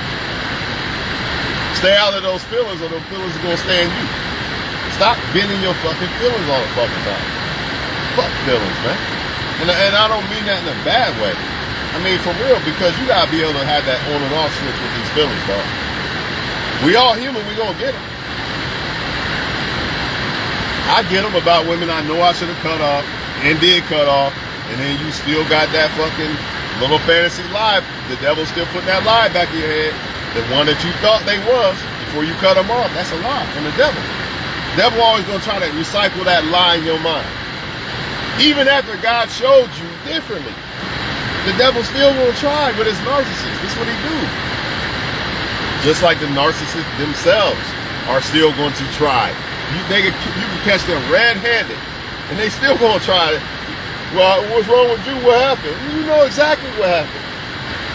Stay out of those feelings or those feelings are gonna stay in you. Stop bending your fucking feelings all the fucking time. Fuck feelings, man. And I don't mean that in a bad way. I mean for real, because you gotta be able to have that on and off switch with these feelings, dog. We all human, we gonna get them. I get them about women I know I should have cut off and did cut off, and then you still got that fucking little fantasy lie. The devil's still putting that lie back in your head. The one that you thought they was before you cut them off, that's a lie from the devil. The devil always gonna try to recycle that lie in your mind. Even after God showed you differently, the devil still gonna try with his narcissist. This is what he do. Just like the narcissists themselves are still going to try. You can catch them red-handed, and they still going to try it. Well, what's wrong with you? What happened? You know exactly what happened.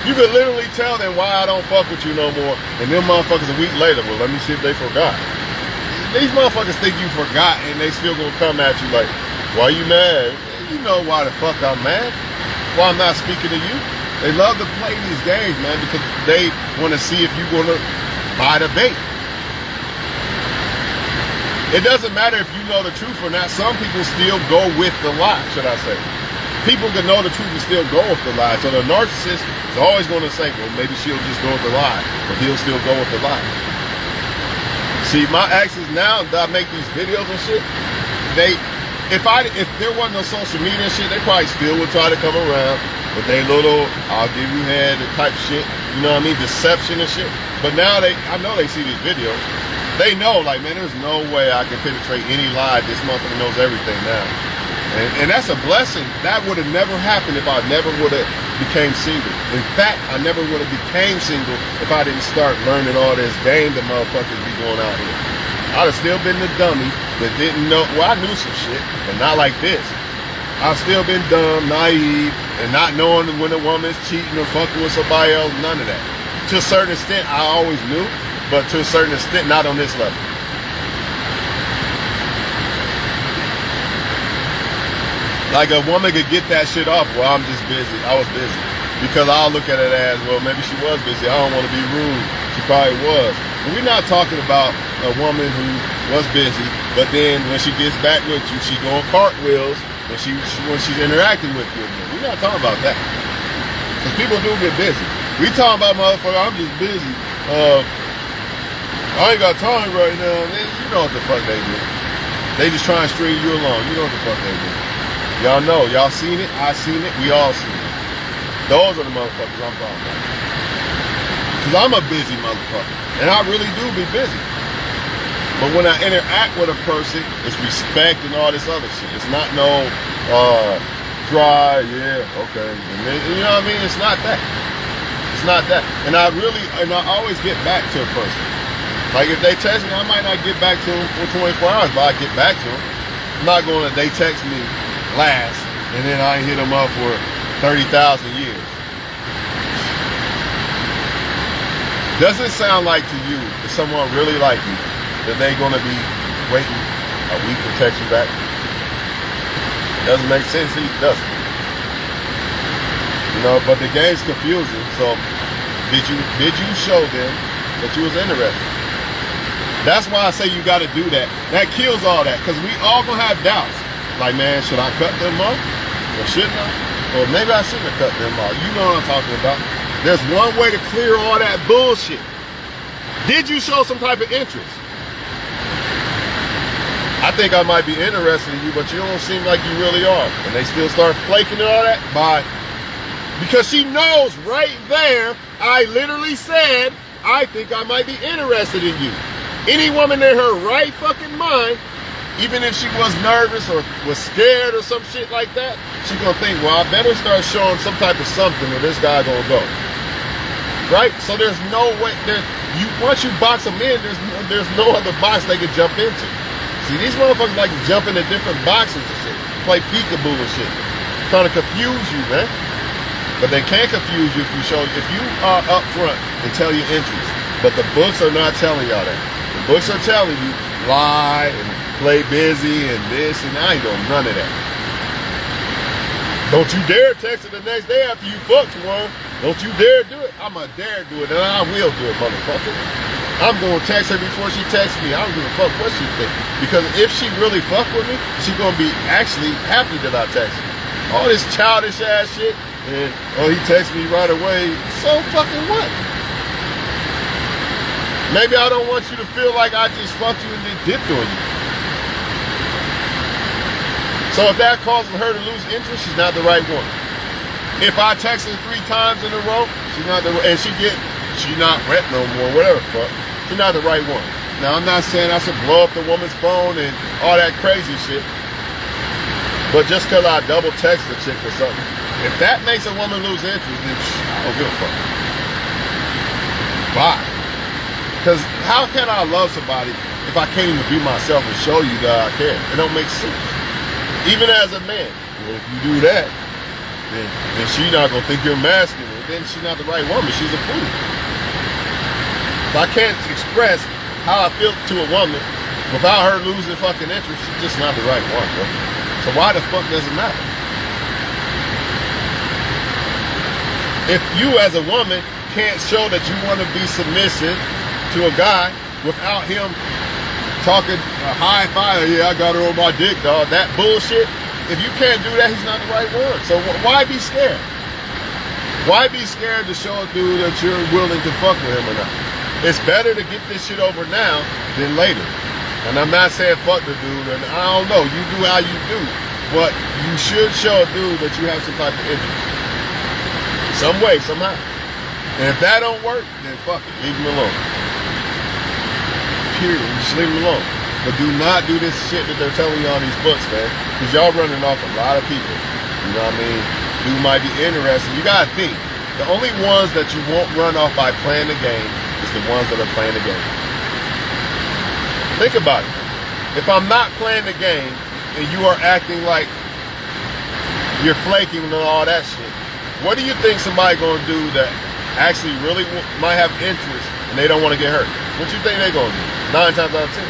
You can literally tell them why I don't fuck with you no more, and them motherfuckers a week later, well, let me see if they forgot. These motherfuckers think you forgot, and they still gonna come at you like, why you mad? You know why the fuck I'm mad. Why I'm not speaking to you. They love to play these games, man, because they want to see if you're gonna buy the bait. It doesn't matter if you know the truth or not. Some people still go with the lie, should I say. People can know the truth and still go with the lie. So the narcissist is always going to say, well, maybe she'll just go with the lie, but he'll still go with the lie. See, my exes now that I make these videos and shit, if there wasn't no social media and shit, they probably still would try to come around with their little, I'll give you head type shit, you know what I mean, deception and shit. But now I know they see these videos. They know, like, man, there's no way I can penetrate any lie. This motherfucker knows everything now. And that's a blessing. That would have never happened if I never would have became single. In fact, I never would have became single if I didn't start learning all this game that motherfuckers be going out here. I'd have still been the dummy that didn't know. Well, I knew some shit, but not like this. I've still been dumb, naive, and not knowing when a woman's cheating or fucking with somebody else, none of that. To a certain extent, I always knew. But to a certain extent, not on this level. Like a woman could get that shit off. Well, I'm just busy. I was busy. Because I'll look at it as, well, maybe she was busy. I don't want to be rude. She probably was. But we're not talking about a woman who was busy, but then when she gets back with you, she going cartwheels when she's interacting with you. We're not talking about that. Because people do get busy. We talking about, motherfucker, I'm just busy. I ain't got time right now. Man, you know what the fuck they do. They just try and string you along. You know what the fuck they do. Y'all know. Y'all seen it. I seen it. We all seen it. Those are the motherfuckers I'm talking about. Because I'm a busy motherfucker. And I really do be busy. But when I interact with a person, it's respect and all this other shit. It's not no dry, yeah, okay. And then, you know what I mean? It's not that. It's not that. And I always get back to a person. Like if they text me, I might not get back to them for 24 hours, but I get back to them. I'm not going to, they text me last, and then I ain't hit them up for 30,000 years. Does it sound like to you, if someone really like you, that they going to be waiting a week to text you back? Doesn't make sense either, does it? You know, but the game's confusing, so did you show them that you was interested? That's why I say you got to do that. That kills all that, because we all going to have doubts. Like, man, should I cut them off? Or shouldn't I? Or maybe I shouldn't have cut them off. You know what I'm talking about. There's one way to clear all that bullshit. Did you show some type of interest? I think I might be interested in you, but you don't seem like you really are. And they still start flaking and all that? Because she knows right there, I literally said, I think I might be interested in you. Any woman in her right fucking mind, even if she was nervous or was scared or some shit like that, she gonna think, well, I better start showing some type of something or this guy gonna go. Right? So there's no way, once you box them in, there's no other box they can jump into. See, these motherfuckers like to jump into different boxes and shit, play peekaboo and shit, trying to confuse you, man. But they can't confuse you if you are up front and tell your interest. But the books are not telling y'all that. The books are telling you lie and play busy and this, and I ain't doing none of that. Don't you dare text her the next day after you fucked one. Don't you dare do it. I'm going to dare do it, and I will do it, motherfucker. I'm going to text her before she texts me. I don't give a fuck what she thinks. Because if she really fuck with me, she going to be actually happy that I text her. All this childish ass shit, and, oh, he texts me right away. So fucking what? Maybe I don't want you to feel like I just fucked you and then dipped on you. So if that causes her to lose interest, she's not the right one. If I text her 3 times in a row, she's not and she's not wet no more, whatever the fuck, she's not the right one. Now I'm not saying I should blow up the woman's phone and all that crazy shit. But just because I double text a chick or something, if that makes a woman lose interest, then I don't give a fuck. Bye. Because how can I love somebody if I can't even be myself and show you that I care? It don't make sense. Even as a man, well, if you do that, then she's not going to think you're masculine. Then she's not the right woman. She's a fool. If I can't express how I feel to a woman without her losing fucking interest, she's just not the right one, bro. So why the fuck does it matter? If you as a woman can't show that you want to be submissive to a guy without him talking a high five, yeah, I got her on my dick, dog, that bullshit. If you can't do that, he's not the right one. So why be scared? Why be scared to show a dude that you're willing to fuck with him or not? It's better to get this shit over now than later. And I'm not saying fuck the dude, and I don't know, you do how you do, but you should show a dude that you have some type of interest. Some way, somehow. And if that don't work, then fuck it, leave him alone. Period, just leave him alone. But do not do this shit that they're telling you on these books, man. Because y'all running off a lot of people. You know what I mean? Dude might be interested. You gotta think. The only ones that you won't run off by playing the game is the ones that are playing the game. Think about it. If I'm not playing the game and you are acting like you're flaking and all that shit, what do you think somebody gonna do that actually really might have interest and they don't want to get hurt? What you think they gonna do? 9 times out of 10.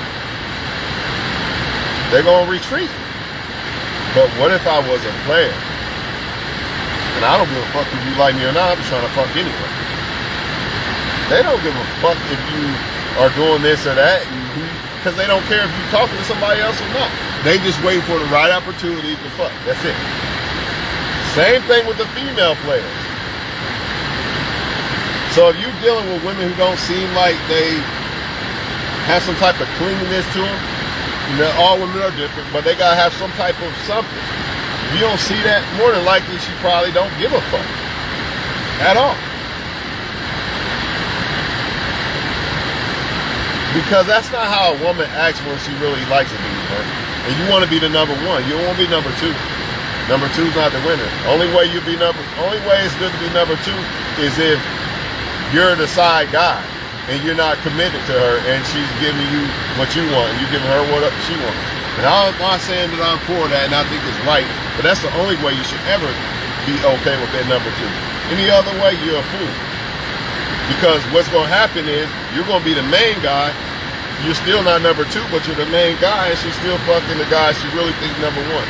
They're gonna retreat. But what if I was a player? And I don't give a fuck if you like me or not, I'm just trying to fuck anyway. They don't give a fuck if you are doing this or that, because they don't care if you're talking to somebody else or not. They just wait for the right opportunity to fuck. That's it. Same thing with the female players. So if you're dealing with women who don't seem like they have some type of cleanliness to them, you know, all women are different, but they gotta have some type of something. If you don't see that, more than likely she probably don't give a fuck at all. Because that's not how a woman acts when she really likes a dude, man. And you want to be the number one. You don't want to be number two. Number two's not the winner. Only way it's good to be number two is if you're the side guy and you're not committed to her and she's giving you what you want and you're giving her what she wants. And I'm not saying that I'm for that and I think it's right, but that's the only way you should ever be okay with that number two. Any other way, you're a fool. Because what's going to happen is you're going to be the main guy. You're still not number two, but you're the main guy and she's still fucking the guy she really thinks number one.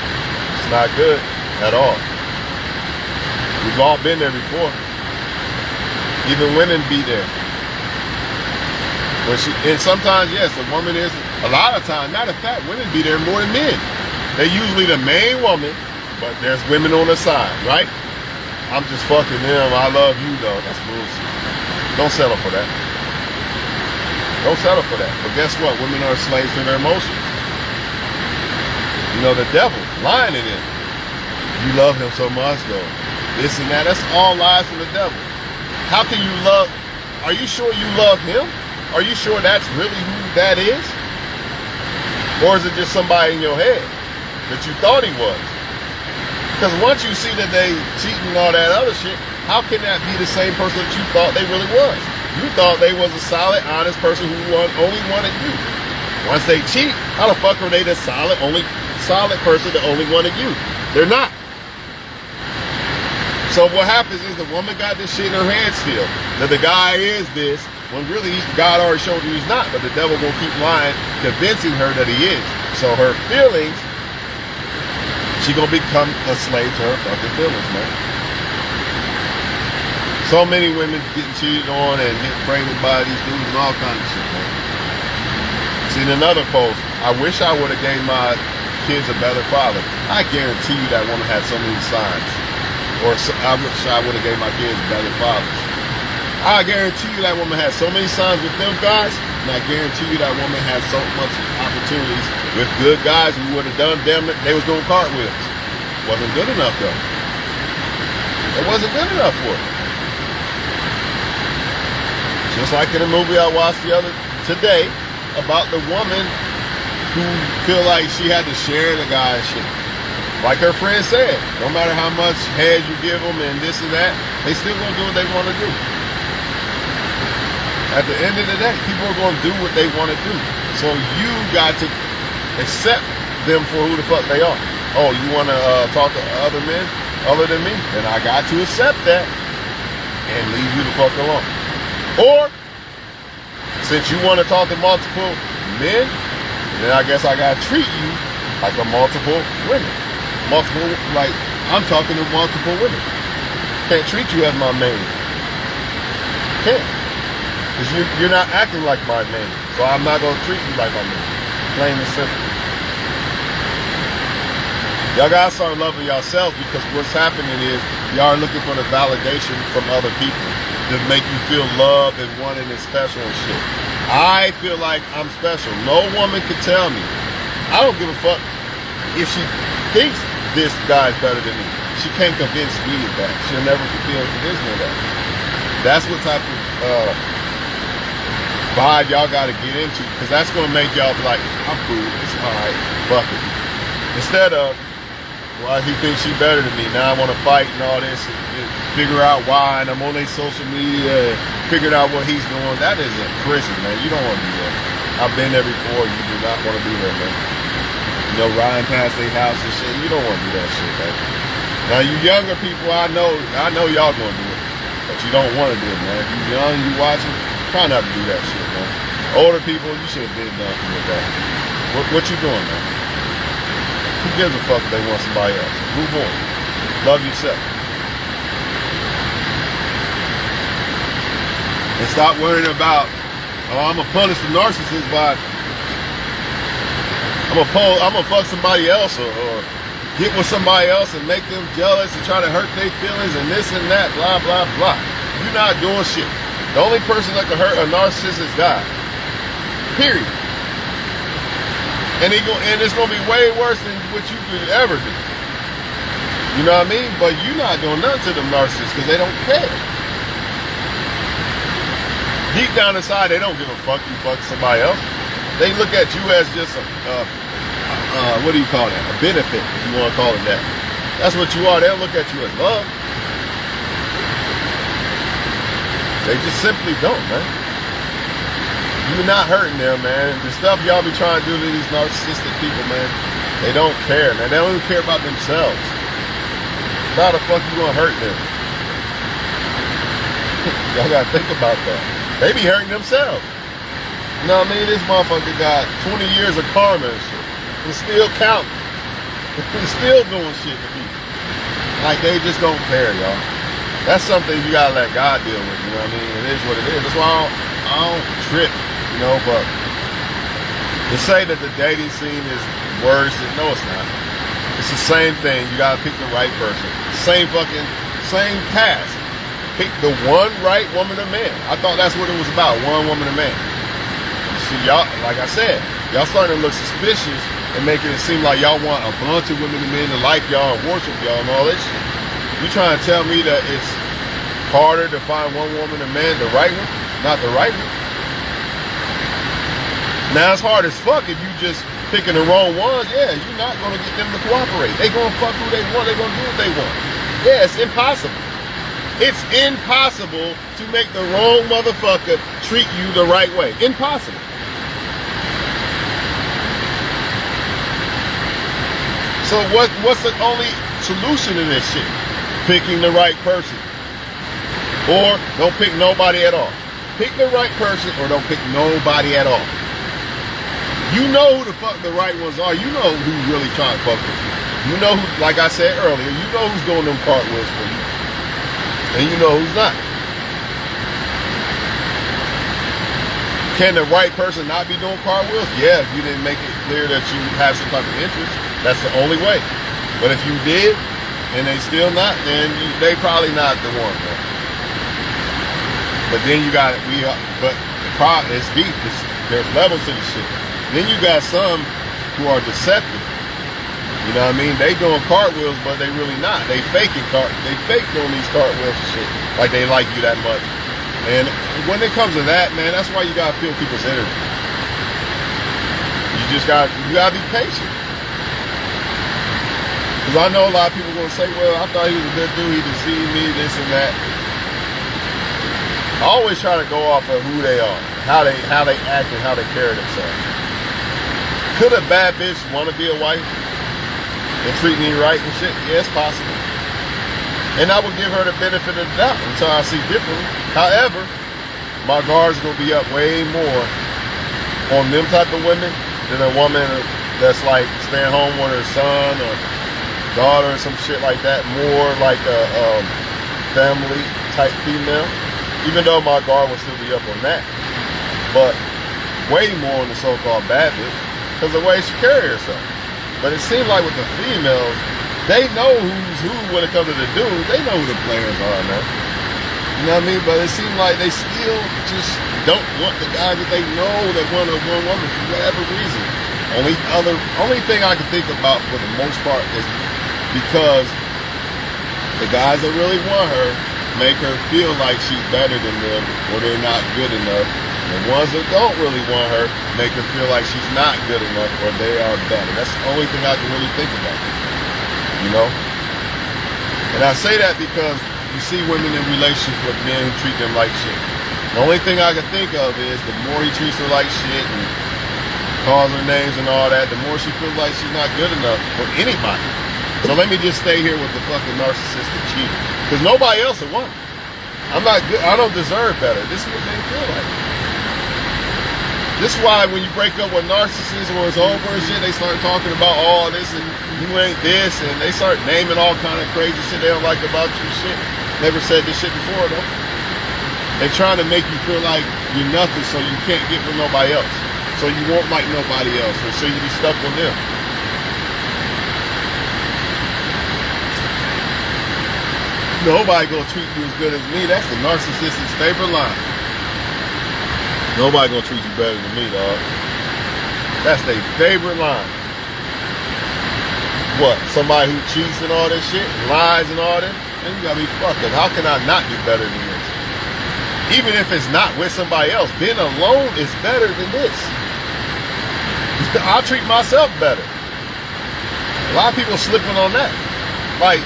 It's not good at all. We've all been there before. Even women be there. And sometimes, yes, a woman is, a lot of times, matter of fact, women be there more than men. They're usually the main woman, but there's women on the side, right? I'm just fucking them, I love you though. That's bullshit. Don't settle for that. Don't settle for that. But guess what? Women are slaves to their emotions. You know, the devil, lying to them. You love him so much though. This and that, that's all lies from the devil. How can you love, are you sure you love him? Are you sure that's really who that is? Or is it just somebody in your head that you thought he was? Because once you see that they cheating and all that other shit, how can that be the same person that you thought they really was? You thought they was a solid, honest person who only wanted you. Once they cheat, how the fuck are they the solid person that only wanted you? They're not. So what happens is the woman got this shit in her head still, that the guy is this, when really God already showed you he's not, but the devil gonna keep lying, convincing her that he is. So her feelings, she gonna become a slave to her fucking feelings, man. So many women getting cheated on and getting pregnant by these dudes and all kinds of shit, man. Seen another post, I wish I would have gave my kids a better father. I guarantee you that woman had so many signs. Or I wish I would have gave my kids better fathers. I guarantee you that woman had so many signs with them guys, and I guarantee you that woman had so much opportunities with good guys who would have done them, they was doing cartwheels. Wasn't good enough though. It wasn't good enough for her. Just like in a movie I watched today about the woman who feel like she had to share the guy and shit. Like her friend said, no matter how much head you give them and this and that, they still gonna do what they want to do. At the end of the day, people are going to do what they want to do. So you got to accept them for who the fuck they are. Oh, you want to talk to other men other than me? Then I got to accept that and leave you the fuck alone. Or, since you want to talk to multiple men, then I guess I got to treat you like a multiple women. Multiple, like, I'm talking to multiple women. Can't treat you as my main. Can't. Because you're not acting like my main. So I'm not going to treat you like my main. Plain and simple. Y'all got to start loving yourself, because what's happening is y'all are looking for the validation from other people to make you feel loved and wanted and special and shit. I feel like I'm special. No woman can tell me. I don't give a fuck if she thinks this guy's better than me. She can't convince me of that. She'll never be able to convince me of that. That's what type of vibe y'all got to get into, because that's going to make y'all be like, I'm cool, it's alright, fuck it. Instead of, well, he thinks she better than me, now I want to fight and all this, and figure out why, and I'm on their social media, and figuring out what he's doing. That is a prison, man. You don't want to do that. I've been there before. You do not want to be there, man. You know, riding past their house and shit, you don't want to do that shit, man. Now, you younger people, I know y'all going to do it, but you don't want to do it, man. If you're young, you watching, try not to do that shit, man. Older people, you should have been done with that. What you doing, man? Who gives a fuck if they want somebody else? Move on. Love yourself. And stop worrying about, oh, I'm going to punish the narcissist by, I'm going to fuck somebody else or get with somebody else and make them jealous and try to hurt their feelings and this and that, blah, blah, blah. You're not doing shit. The only person that can hurt a narcissist is God. Period. And it's going to be way worse than what you could ever do. You know what I mean? But you're not doing nothing to them narcissists because they don't care. Deep down inside, they don't give a fuck you fuck somebody else. They look at you as just what do you call that? A benefit, if you want to call it that. That's what you are. They don't look at you as love. They just simply don't, man. You're not hurting them, man. The stuff y'all be trying to do to these narcissistic people, man, they don't care, man. They don't even care about themselves. How the fuck you gonna hurt them? Y'all gotta think about that. They be hurting themselves. You know what I mean? This motherfucker got 20 years of karma and shit. And still counting. And still doing shit to people. Like, they just don't care, y'all. That's something you gotta let God deal with, you know what I mean? It is what it is. That's why I don't trip, you know, but to say that the dating scene is worse, no, it's not. It's the same thing. You gotta pick the right person. Same task. Pick the one right woman or man. I thought that's what it was about, one woman or man. See, y'all, like I said, y'all starting to look suspicious and making it seem like y'all want a bunch of women and men to like y'all and worship y'all and all that shit. You trying to tell me that it's harder to find one woman or man, the right one, not the right one? Now, it's hard as fuck if you just picking the wrong ones. Yeah, you're not going to get them to cooperate. They going to fuck who they want. They going to do what they want. Yeah, it's impossible. It's impossible to make the wrong motherfucker treat you the right way. Impossible. So what's the only solution to this shit? Picking the right person. Or don't pick nobody at all. Pick the right person or don't pick nobody at all. You know who the fuck the right ones are. You know who's really trying to fuck with you. You know who, like I said earlier, you know who's doing them cartwheels for you. And you know who's not. Can the right person not be doing cartwheels? Yeah, if you didn't make it clear that you have some type of interest. That's the only way. But if you did, and they still not, then they probably not the one, man. But then you got, but the problem is deep. There's levels to the shit. Then you got some who are deceptive. You know what I mean? They doing cartwheels, but they really not. They fake doing these cartwheels and shit. Like they like you that much. And when it comes to that, man, that's why you gotta feel people's energy. You gotta be patient. Because I know a lot of people gonna say, well, I thought he was a good dude, he deceived me, this and that. I always try to go off of who they are, how they act and how they carry themselves. Could a bad bitch want to be a wife and treat me right and shit? Yeah, it's possible. And I would give her the benefit of the doubt until I see differently. However, my guard's gonna be up way more on them type of women than a woman that's like staying home with her son or daughter or some shit like that. More like a family type female. Even though my guard will still be up on that, but way more on the so-called bad bitch because of the way she carries herself. But it seems like with the females, they know who's who when it comes to the dudes. They know who the players are now. You know what I mean? But it seems like they still just don't want the guy that they know that want a one woman for whatever reason. Only thing I can think about for the most part is because the guys that really want her make her feel like she's better than them or they're not good enough. The ones that don't really want her make her feel like she's not good enough or they are better. That's the only thing I can really think about. You know? And I say that because you see women in relationships with men who treat them like shit. The only thing I can think of is the more he treats her like shit and calls her names and all that, the more she feels like she's not good enough for anybody. So let me just stay here with the fucking narcissistic cheater. Because nobody else will want it. I'm not good. I don't deserve better. This is what they feel like. This is why when you break up with narcissists or it's over and shit, they start talking about all this and you ain't this, and they start naming all kind of crazy shit they don't like about you shit. Never said this shit before though. They're trying to make you feel like you're nothing so you can't get with nobody else. So you won't like nobody else, or so you be stuck with them. Nobody gonna treat you as good as me. That's the narcissist's favorite line. Nobody gonna treat you better than me, dog. That's their favorite line. What? Somebody who cheats and all that shit, lies and all that? Man, you gotta be fucked up. How can I not do better than this? Even if it's not with somebody else, being alone is better than this. I'll treat myself better. A lot of people slipping on that. Like,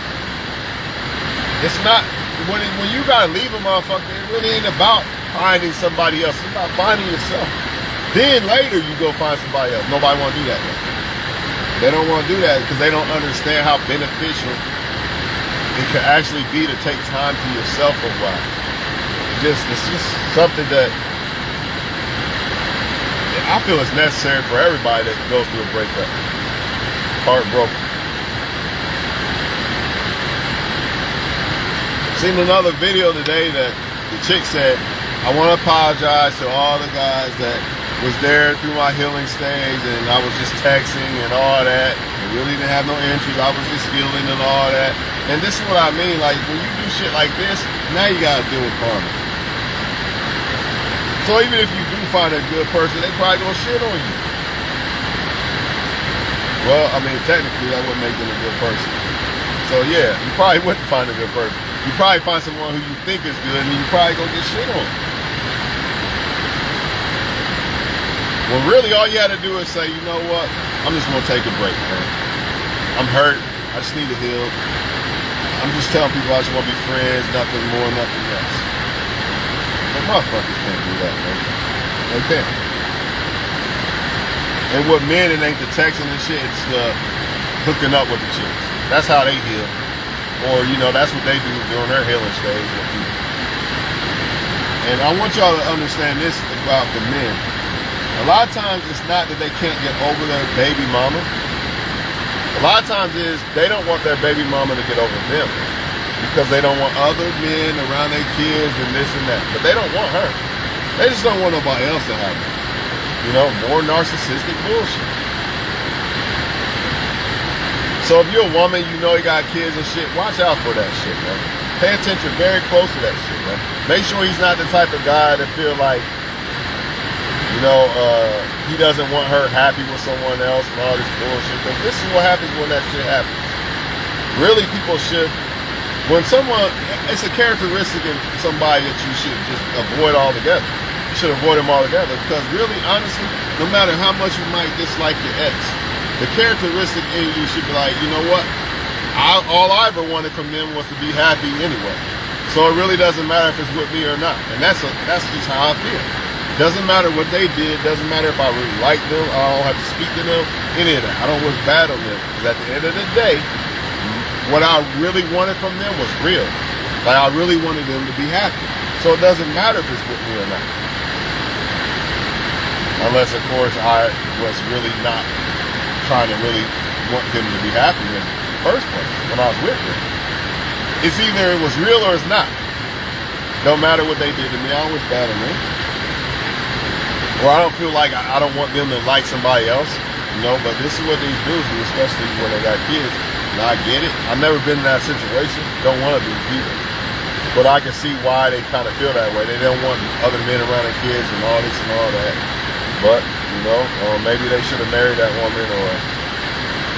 it's not, when you gotta leave a motherfucker, it really ain't about finding somebody else. It's about finding yourself. Then later you go find somebody else. Nobody wanna do that though. They don't wanna do that because they don't understand how beneficial it can actually be to take time to yourself for a while. It's just something that I feel is necessary for everybody that goes through a breakup. Heartbroken. Seen another video today that the chick said, I want to apologize to all the guys that was there through my healing stage and I was just texting and all that. I really didn't have no interest. I was just feeling and all that. And this is what I mean. Like, when you do shit like this, now you got to deal with karma. So even if you do find a good person, they probably gonna shit on you. Well, I mean, technically that wouldn't make them a good person. So yeah, you probably wouldn't find a good person. You probably find someone who you think is good and you probably gonna get shit on. Well, really all you had to do is say, you know what? I'm just gonna take a break, man. I'm hurt. I just need to heal. I'm just telling people I just wanna be friends, nothing more, nothing less. But motherfuckers can't do that, man. They can't. And with men, it ain't the texting and shit, it's the hooking up with the chicks. That's how they heal. Or, you know, that's what they do during their healing stage with people. And I want y'all to understand this about the men. A lot of times it's not that they can't get over their baby mama. A lot of times is they don't want their baby mama to get over them. Because they don't want other men around their kids and this and that. But they don't want her. They just don't want nobody else to have her. You know, more narcissistic bullshit. So if you're a woman, you know you got kids and shit, watch out for that shit, man. Pay attention very close to that shit, man. Make sure he's not the type of guy that feel like, you know, he doesn't want her happy with someone else and all this bullshit. Because this is what happens when that shit happens. Really, people should, when someone, it's a characteristic in somebody that you should just avoid altogether. You should avoid them altogether because really, honestly, no matter how much you might dislike your ex, the characteristic in you should be like, you know what? All I ever wanted from them was to be happy anyway. So So it really doesn't matter if it's with me or not. And that's just how I feel. Doesn't matter what they did. Doesn't matter if I really like them. I don't have to speak to them. Any of that. I don't wish bad on them. Because at the end of the day, what I really wanted from them was real. Like, I really wanted them to be happy. So it doesn't matter if it's with me or not. Unless, of course, I was really not trying to really want them to be happy in the first place when I was with them. It's either it was real or it's not. Don't matter what they did to me. I don't wish bad on them. Or I don't feel like I don't want them to like somebody else, you know, but this is what these dudes do, especially when they got kids. And I get it. I've never been in that situation. Don't want to be either. But I can see why they kind of feel that way. They don't want other men around their kids and all this and all that. But, you know, maybe they should have married that woman, or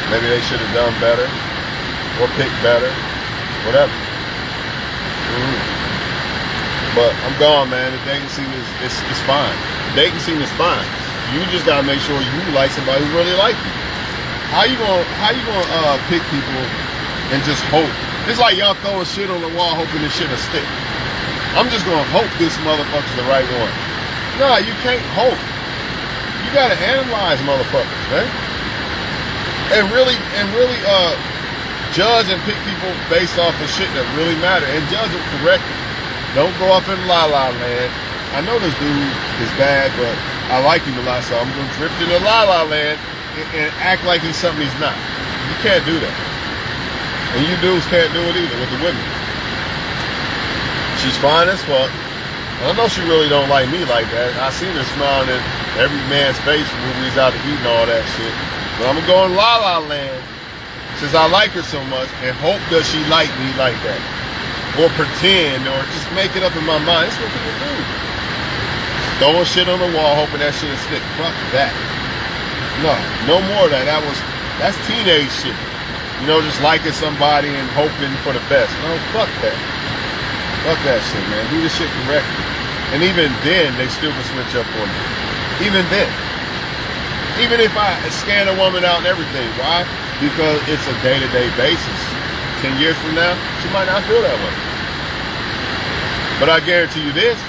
maybe they should have done better or picked better, whatever. But I'm gone, man. The dating scene is fine. The dating scene is fine. You just gotta make sure you like somebody who really like you. How you gonna pick people and just hope? It's like y'all throwing shit on the wall hoping this shit will stick. I'm just gonna hope this motherfucker's the right one. Nah, you can't hope. You gotta analyze motherfuckers, man. And really judge and pick people based off of shit that really matter, and judge them correctly. Don't go off in la-la land. I know this dude is bad, but I like him a lot, so I'm gonna drift into la-la land and act like he's something he's not. You can't do that. And you dudes can't do it either with the women. She's fine as fuck. I know she really don't like me like that. I seen her smiling in every man's face when we was out to eat and all that shit. But I'm gonna go in la-la land since I like her so much and hope that she like me like that. Or pretend, or just make it up in my mind. That's what people do. Throwing shit on the wall, hoping that shit will stick. Fuck that. No more of that. That's teenage shit. You know, just liking somebody and hoping for the best. No, fuck that. Fuck that shit, man. Do this shit correctly. And even then, they still can switch up on you. Even then. Even if I scan a woman out and everything. Why? Because it's a day-to-day basis. 10 years from now, she might not feel that way. But I guarantee you this.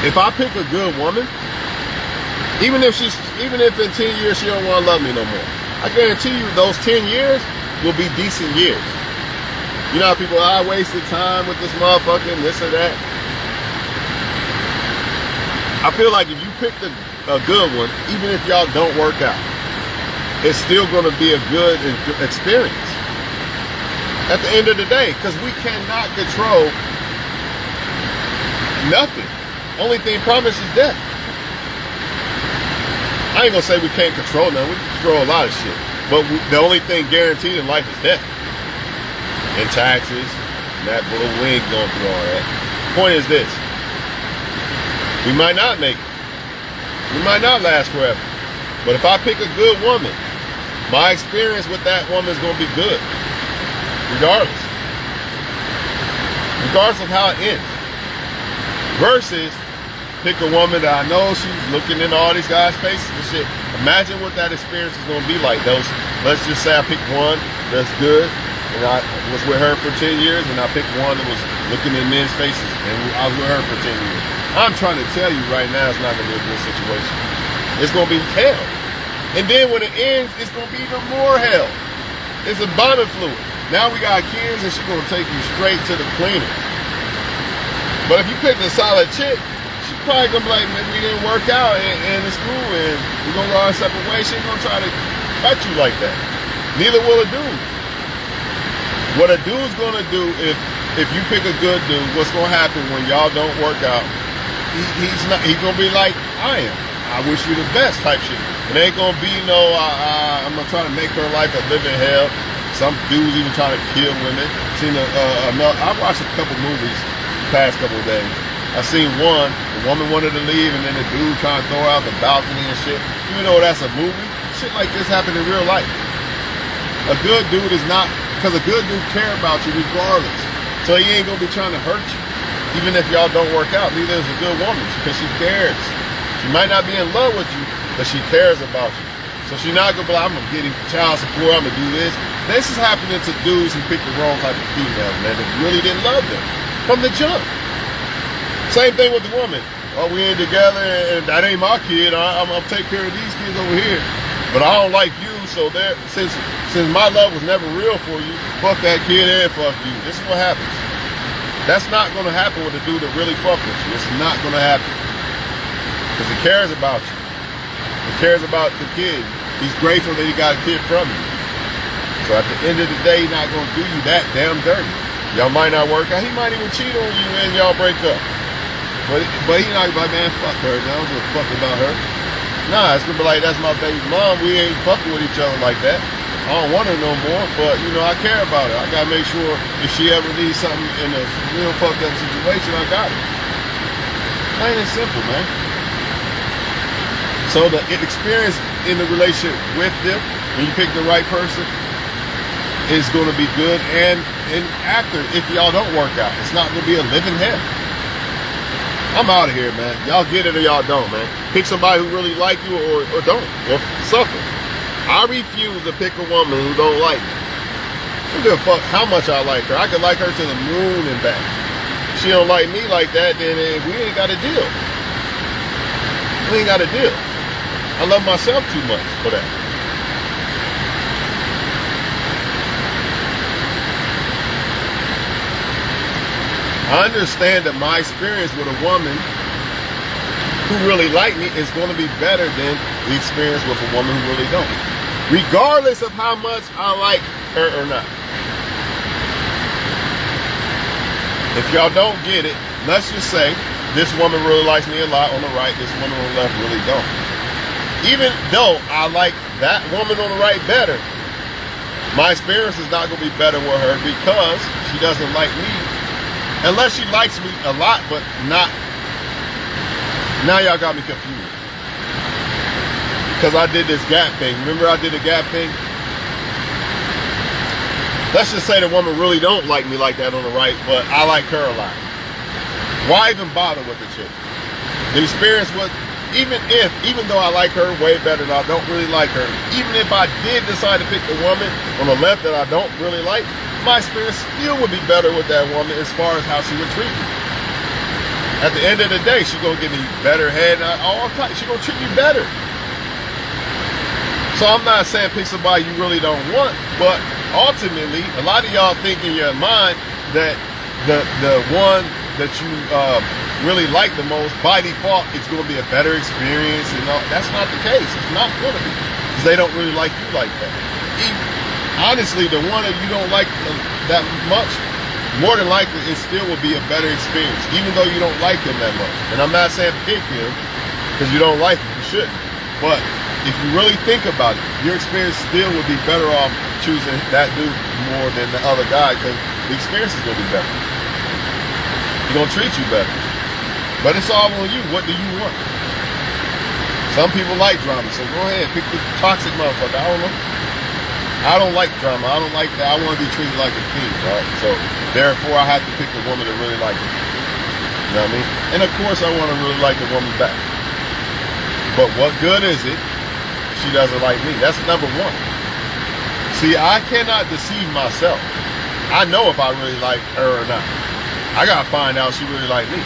If I pick a good woman, even if in 10 years she don't want to love me no more, I guarantee you those 10 years will be decent years. You know how people, I wasted time with this motherfucker and this or that. I feel like if you pick a good one, even if y'all don't work out, it's still going to be a good experience at the end of the day, because we cannot control nothing. Only thing promised is death. I ain't gonna say we can't control nothing. We can control a lot of shit, but the only thing guaranteed in life is death and taxes. And that little wing going through all that. Point is this: we might not make it. We might not last forever. But if I pick a good woman, my experience with that woman is going to be good, regardless of how it ends. Versus pick a woman that I know she's looking in all these guys' faces and shit. Imagine what that experience is going to be like. Let's just say I picked one that's good, and I was with her for 10 years, and I picked one that was looking in men's faces, and I was with her for 10 years. I'm trying to tell you right now, it's not going to be a good situation. It's going to be hell. And then when it ends, it's going to be even more hell. It's a embalming fluid. Now we got kids, and she's going to take you straight to the cleaner. But if you pick a solid chick, she's probably going to be like, maybe we didn't work out in the school, and we're going to go our separate ways. She ain't going to try to cut you like that. Neither will a dude. What a dude's going to do if you pick a good dude, what's going to happen when y'all don't work out, he's going to be like I am. I wish you the best type shit. It ain't gonna be no, I'm gonna try to make her life a living hell. Some dudes even trying to kill women. I watched a couple movies the past couple of days. I seen one, the woman wanted to leave, and then the dude trying to throw her out the balcony and shit. Even though that's a movie, shit like this happened in real life. A good dude is not, because a good dude care about you regardless. So he ain't gonna be trying to hurt you. Even if y'all don't work out, neither is a good woman, because she cares. She might not be in love with you, but she cares about you. So she's not gonna be like, I'm gonna get him for child support, I'm gonna do this. this is happening to dudes who picked the wrong type of female, man, that really didn't love them from the jump. Same thing with the woman. Oh, we ain't together, and that ain't my kid. I'm take care of these kids over here, but I don't like you. So there, since my love was never real for you, fuck that kid and fuck you. This is what happens. That's not gonna happen with a dude that really fuck with you. It's not gonna happen because he cares about you. He cares about the kid. He's grateful that he got a kid from you. So at the end of the day, he's not gonna do you that damn dirty. Y'all might not work out. He might even cheat on you and y'all break up. But he's not gonna be like, man, fuck her. I don't give a fuck about her. Nah, it's gonna be like, that's my baby mom. We ain't fucking with each other like that. I don't want her no more, but you know, I care about her. I gotta make sure if she ever needs something in a real fucked up situation, I got it. Plain and simple, man. So the experience in the relationship with them, when you pick the right person, is gonna be good. And after, if y'all don't work out, it's not gonna be a living hell. I'm out of here, man. Y'all get it or y'all don't, man. Pick somebody who really like you or don't, or suffer. I refuse to pick a woman who don't like me. I don't give a fuck how much I like her. I could like her to the moon and back. If she don't like me like that, then we ain't got a deal. We ain't got a deal. I love myself too much for that. I understand that my experience with a woman who really like me is going to be better than the experience with a woman who really don't. Regardless of how much I like her or not. If y'all don't get it, let's just say this woman really likes me a lot on the right, this woman on the left really don't. Even though I like that woman on the right better, my experience is not going to be better with her because she doesn't like me. Unless she likes me a lot, but not. Now y'all got me confused. Because I did this gap thing. Remember I did the gap thing? Let's just say the woman really don't like me like that on the right, but I like her a lot. Why even bother with the chick? The experience was, even though I like her way better than I don't really like her, even if I did decide to pick the woman on the left that I don't really like, my experience still would be better with that woman as far as how she would treat me. At the end of the day, she's going to give me better head. She's going to treat me better. So I'm not saying pick somebody you really don't want, but ultimately, a lot of y'all think in your mind that the one that you really like the most, by default, it's going to be a better experience. And all. That's not the case. It's not going to be. Because they don't really like you like that. Honestly, the one that you don't like that much, more than likely, it still will be a better experience, even though you don't like him that much. And I'm not saying pick him because you don't like him. You shouldn't. But if you really think about it, your experience still would be better off choosing that dude more than the other guy because the experience is going to be better. He's going to treat you better. But it's all on you. What do you want? Some people like drama, so go ahead, pick the toxic motherfucker. I don't know. I don't like drama. I don't like that. I want to be treated like a king, right? So therefore, I have to pick the woman that really likes me. You know what I mean? And of course, I want to really like the woman back. But what good is it if she doesn't like me? That's number one. See, I cannot deceive myself. I know if I really like her or not. I gotta find out if she really like me.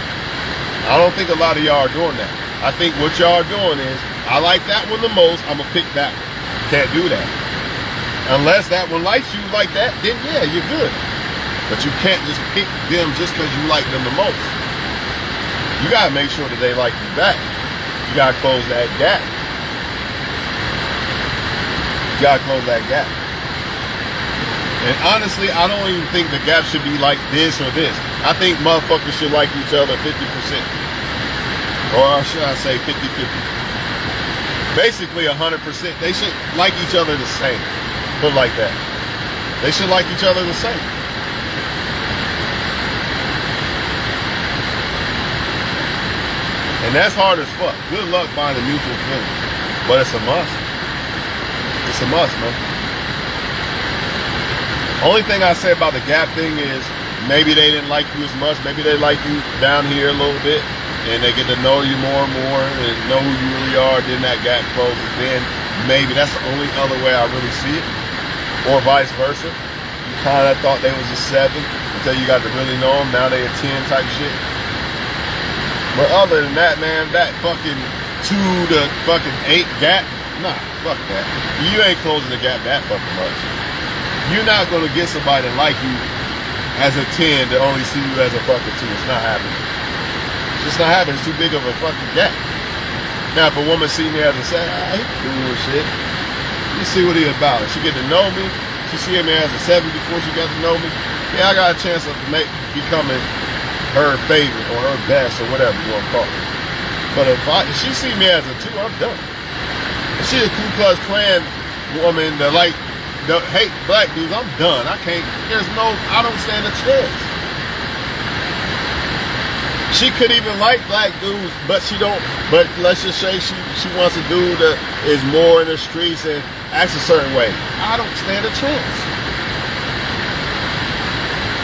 I don't think a lot of y'all are doing that. I think what y'all are doing is, I like that one the most, I'm gonna pick that one. Can't do that. Unless that one likes you like that, then yeah, you're good. But you can't just pick them just because you like them the most. You gotta make sure that they like you back. You gotta close that gap. You gotta close that gap. And honestly, I don't even think the gap should be like this or this. I think motherfuckers should like each other 50%. Or should I say 50-50. Basically 100%. They should like each other the same. Put it like that. They should like each other the same. And that's hard as fuck. Good luck finding mutual feelings. But it's a must. It's a must, man. Only thing I say about the gap thing is maybe they didn't like you as much. Maybe they like you down here a little bit. And they get to know you more and more and know who you really are. Then that gap closes. Then maybe that's the only other way I really see it. or vice versa. You kind of thought they was a 7 until you got to really know them. Now they a 10 type shit. But other than that, man, that fucking 2 to fucking 8 gap, nah, fuck that. You ain't closing the gap that fucking much. You're not gonna get somebody to like you as a 10 to only see you as a fucking 2. It's not happening. It's just not happening. It's too big of a fucking gap. Now, if a woman see me as a 7, he cool shit. You see what he about. If she get to know me, she see me as a 7 before she got to know me. Yeah, I got a chance of becoming her favorite or her best or whatever you want to call it. But if she see me as a 2, I'm done. If she a Ku Klux Klan woman that hate black dudes, I'm done. I don't stand a chance. She could even like black dudes, but let's just say she wants a dude that is more in the streets and acts a certain way. I don't stand a chance.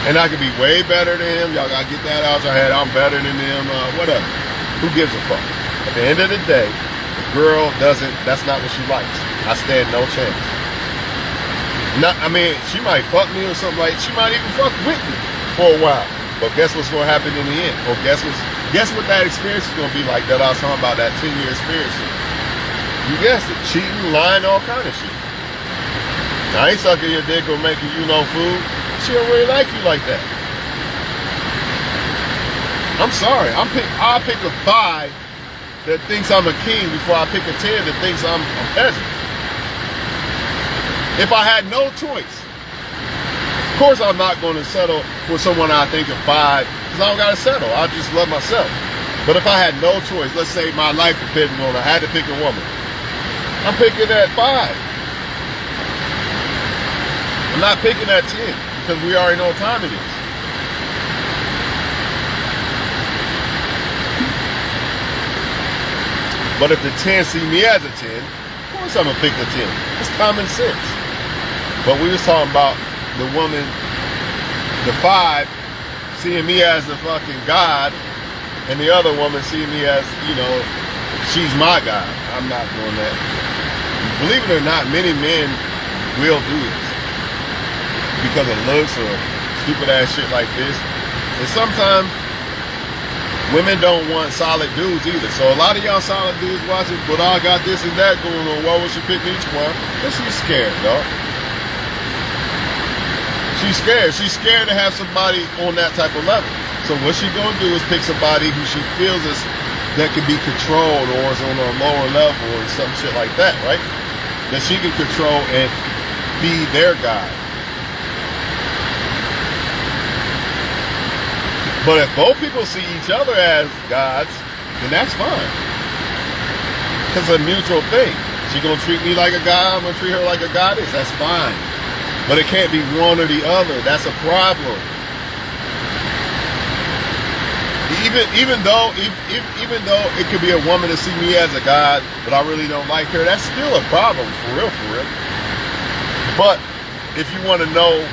And I could be way better than him. Y'all gotta get that out your head. I'm better than him, whatever. Who gives a fuck? At the end of the day, the girl that's not what she likes. I stand no chance. She might fuck me or something like that. She might even fuck with me for a while. But guess what's going to happen in the end? Or guess what that experience is going to be like that I was talking about, that 10-year experience. You guessed it. Cheating, lying, all kind of shit. I ain't sucking your dick or making you no food. She don't really like you like that. I'm sorry. I'll pick a 5 that thinks I'm a king before I pick a 10 that thinks I'm a peasant. If I had no choice. Of course I'm not going to settle for someone I think of 5, because I don't got to settle. I just love myself. But if I had no choice, let's say my life depended on it, I had to pick a woman, I'm picking that 5. I'm not picking that 10, because we already know what time it is. But if the 10 see me as a 10, of course I'm going to pick the 10. It's common sense. But we was talking about the woman, the 5, seeing me as the fucking God, and the other woman seeing me as, she's my God. I'm not doing that. Believe it or not, many men will do this because of looks or stupid ass shit like this. And sometimes women don't want solid dudes either. So a lot of y'all solid dudes watching, but I got this and that going on. Why would she pick each one? Because she's scared, dog. She's scared. She's scared to have somebody on that type of level. So what she gonna do is pick somebody who she feels that can be controlled or is on a lower level or some shit like that, right? That she can control and be their guy. But if both people see each other as gods, then that's fine. Because it's a mutual thing. She gonna treat me like a god, I'm gonna treat her like a goddess. That's fine. But it can't be one or the other. That's a problem. Even though it could be a woman to see me as a god, but I really don't like her, that's still a problem, for real. But if you want to know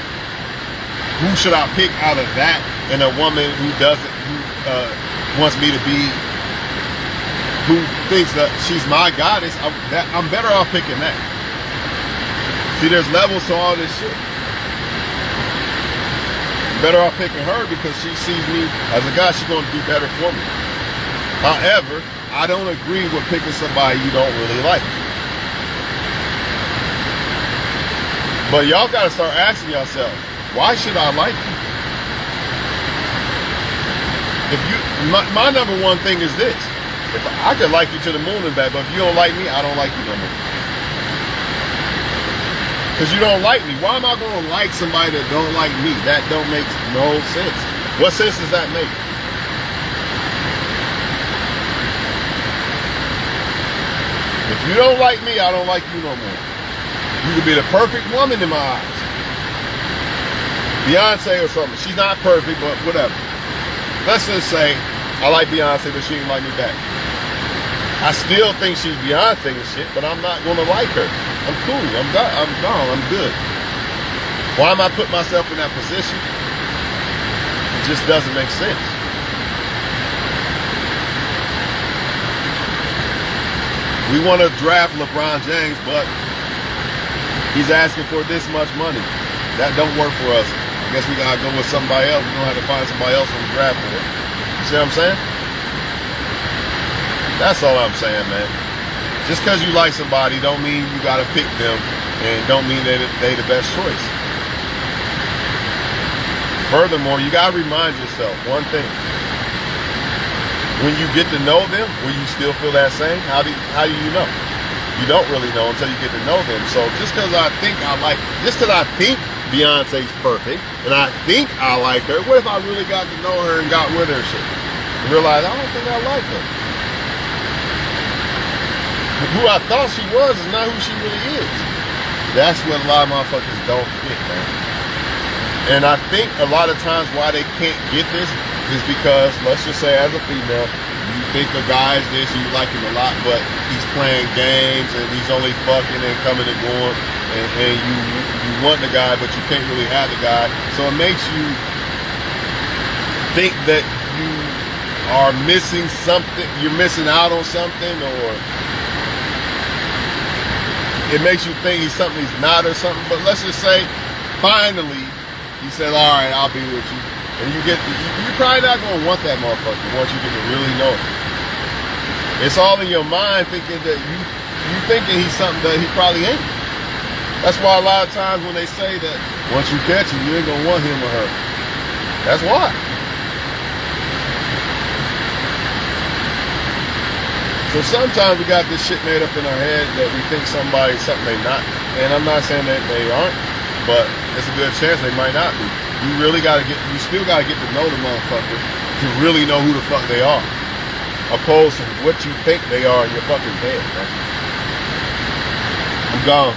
who should I pick out of that and a woman who wants me to be, who thinks that she's my goddess, I'm better off picking that. See, there's levels to all this shit. Better off picking her because she sees me as a guy. She's going to do better for me. However, I don't agree with picking somebody you don't really like. But y'all got to start asking yourself, why should I like you? My number one thing is this. If I could like you to the moon and back, but if you don't like me, I don't like you no more. Because you don't like me. Why am I going to like somebody that don't like me? That don't make no sense. What sense does that make? If you don't like me, I don't like you no more. You could be the perfect woman in my eyes. Beyonce or something. She's not perfect, but whatever. Let's just say I like Beyonce, but she didn't like me back. I still think she's Beyonce and shit, but I'm not going to like her. I'm cool. I'm gone. I'm good. Why am I putting myself in that position? It just doesn't make sense. We want to draft LeBron James, but He's asking for this much money. That don't work for us. I guess we gotta go with somebody else. We're gonna have to find somebody else from the grab for it. You see what I'm saying? That's all I'm saying, man. Just because you like somebody don't mean you gotta pick them, and don't mean they the best choice. Furthermore, you gotta remind yourself one thing. When you get to know them, will you still feel that same? How do you know? You don't really know until you get to know them. So just because I think Beyonce's perfect, and I think I like her, what if I really got to know her and got with her and shit? And realized I don't think I like her. Who I thought she was is not who she really is. That's what a lot of motherfuckers don't get, man. And I think a lot of times why they can't get this is because, let's just say as a female, you think the guy's this, you like him a lot, but he's playing games and he's only fucking and coming and going, and you want the guy, but you can't really have the guy. So it makes you think that you are missing something, you're missing out on something, or it makes you think he's something he's not or something. But let's just say, finally, he said, all right, I'll be with you. And you're probably not going to want that motherfucker once you get to really know him. It's all in your mind thinking that you thinking he's something that he probably ain't. That's why a lot of times when they say that once you catch him, you ain't going to want him or her. That's why. So sometimes we got this shit made up in our head that we think somebody's something they not. And I'm not saying that they aren't, but it's a good chance they might not be. You still gotta get to know the motherfucker to really know who the fuck they are. Opposed to what you think they are in your fucking head, man. I'm gone.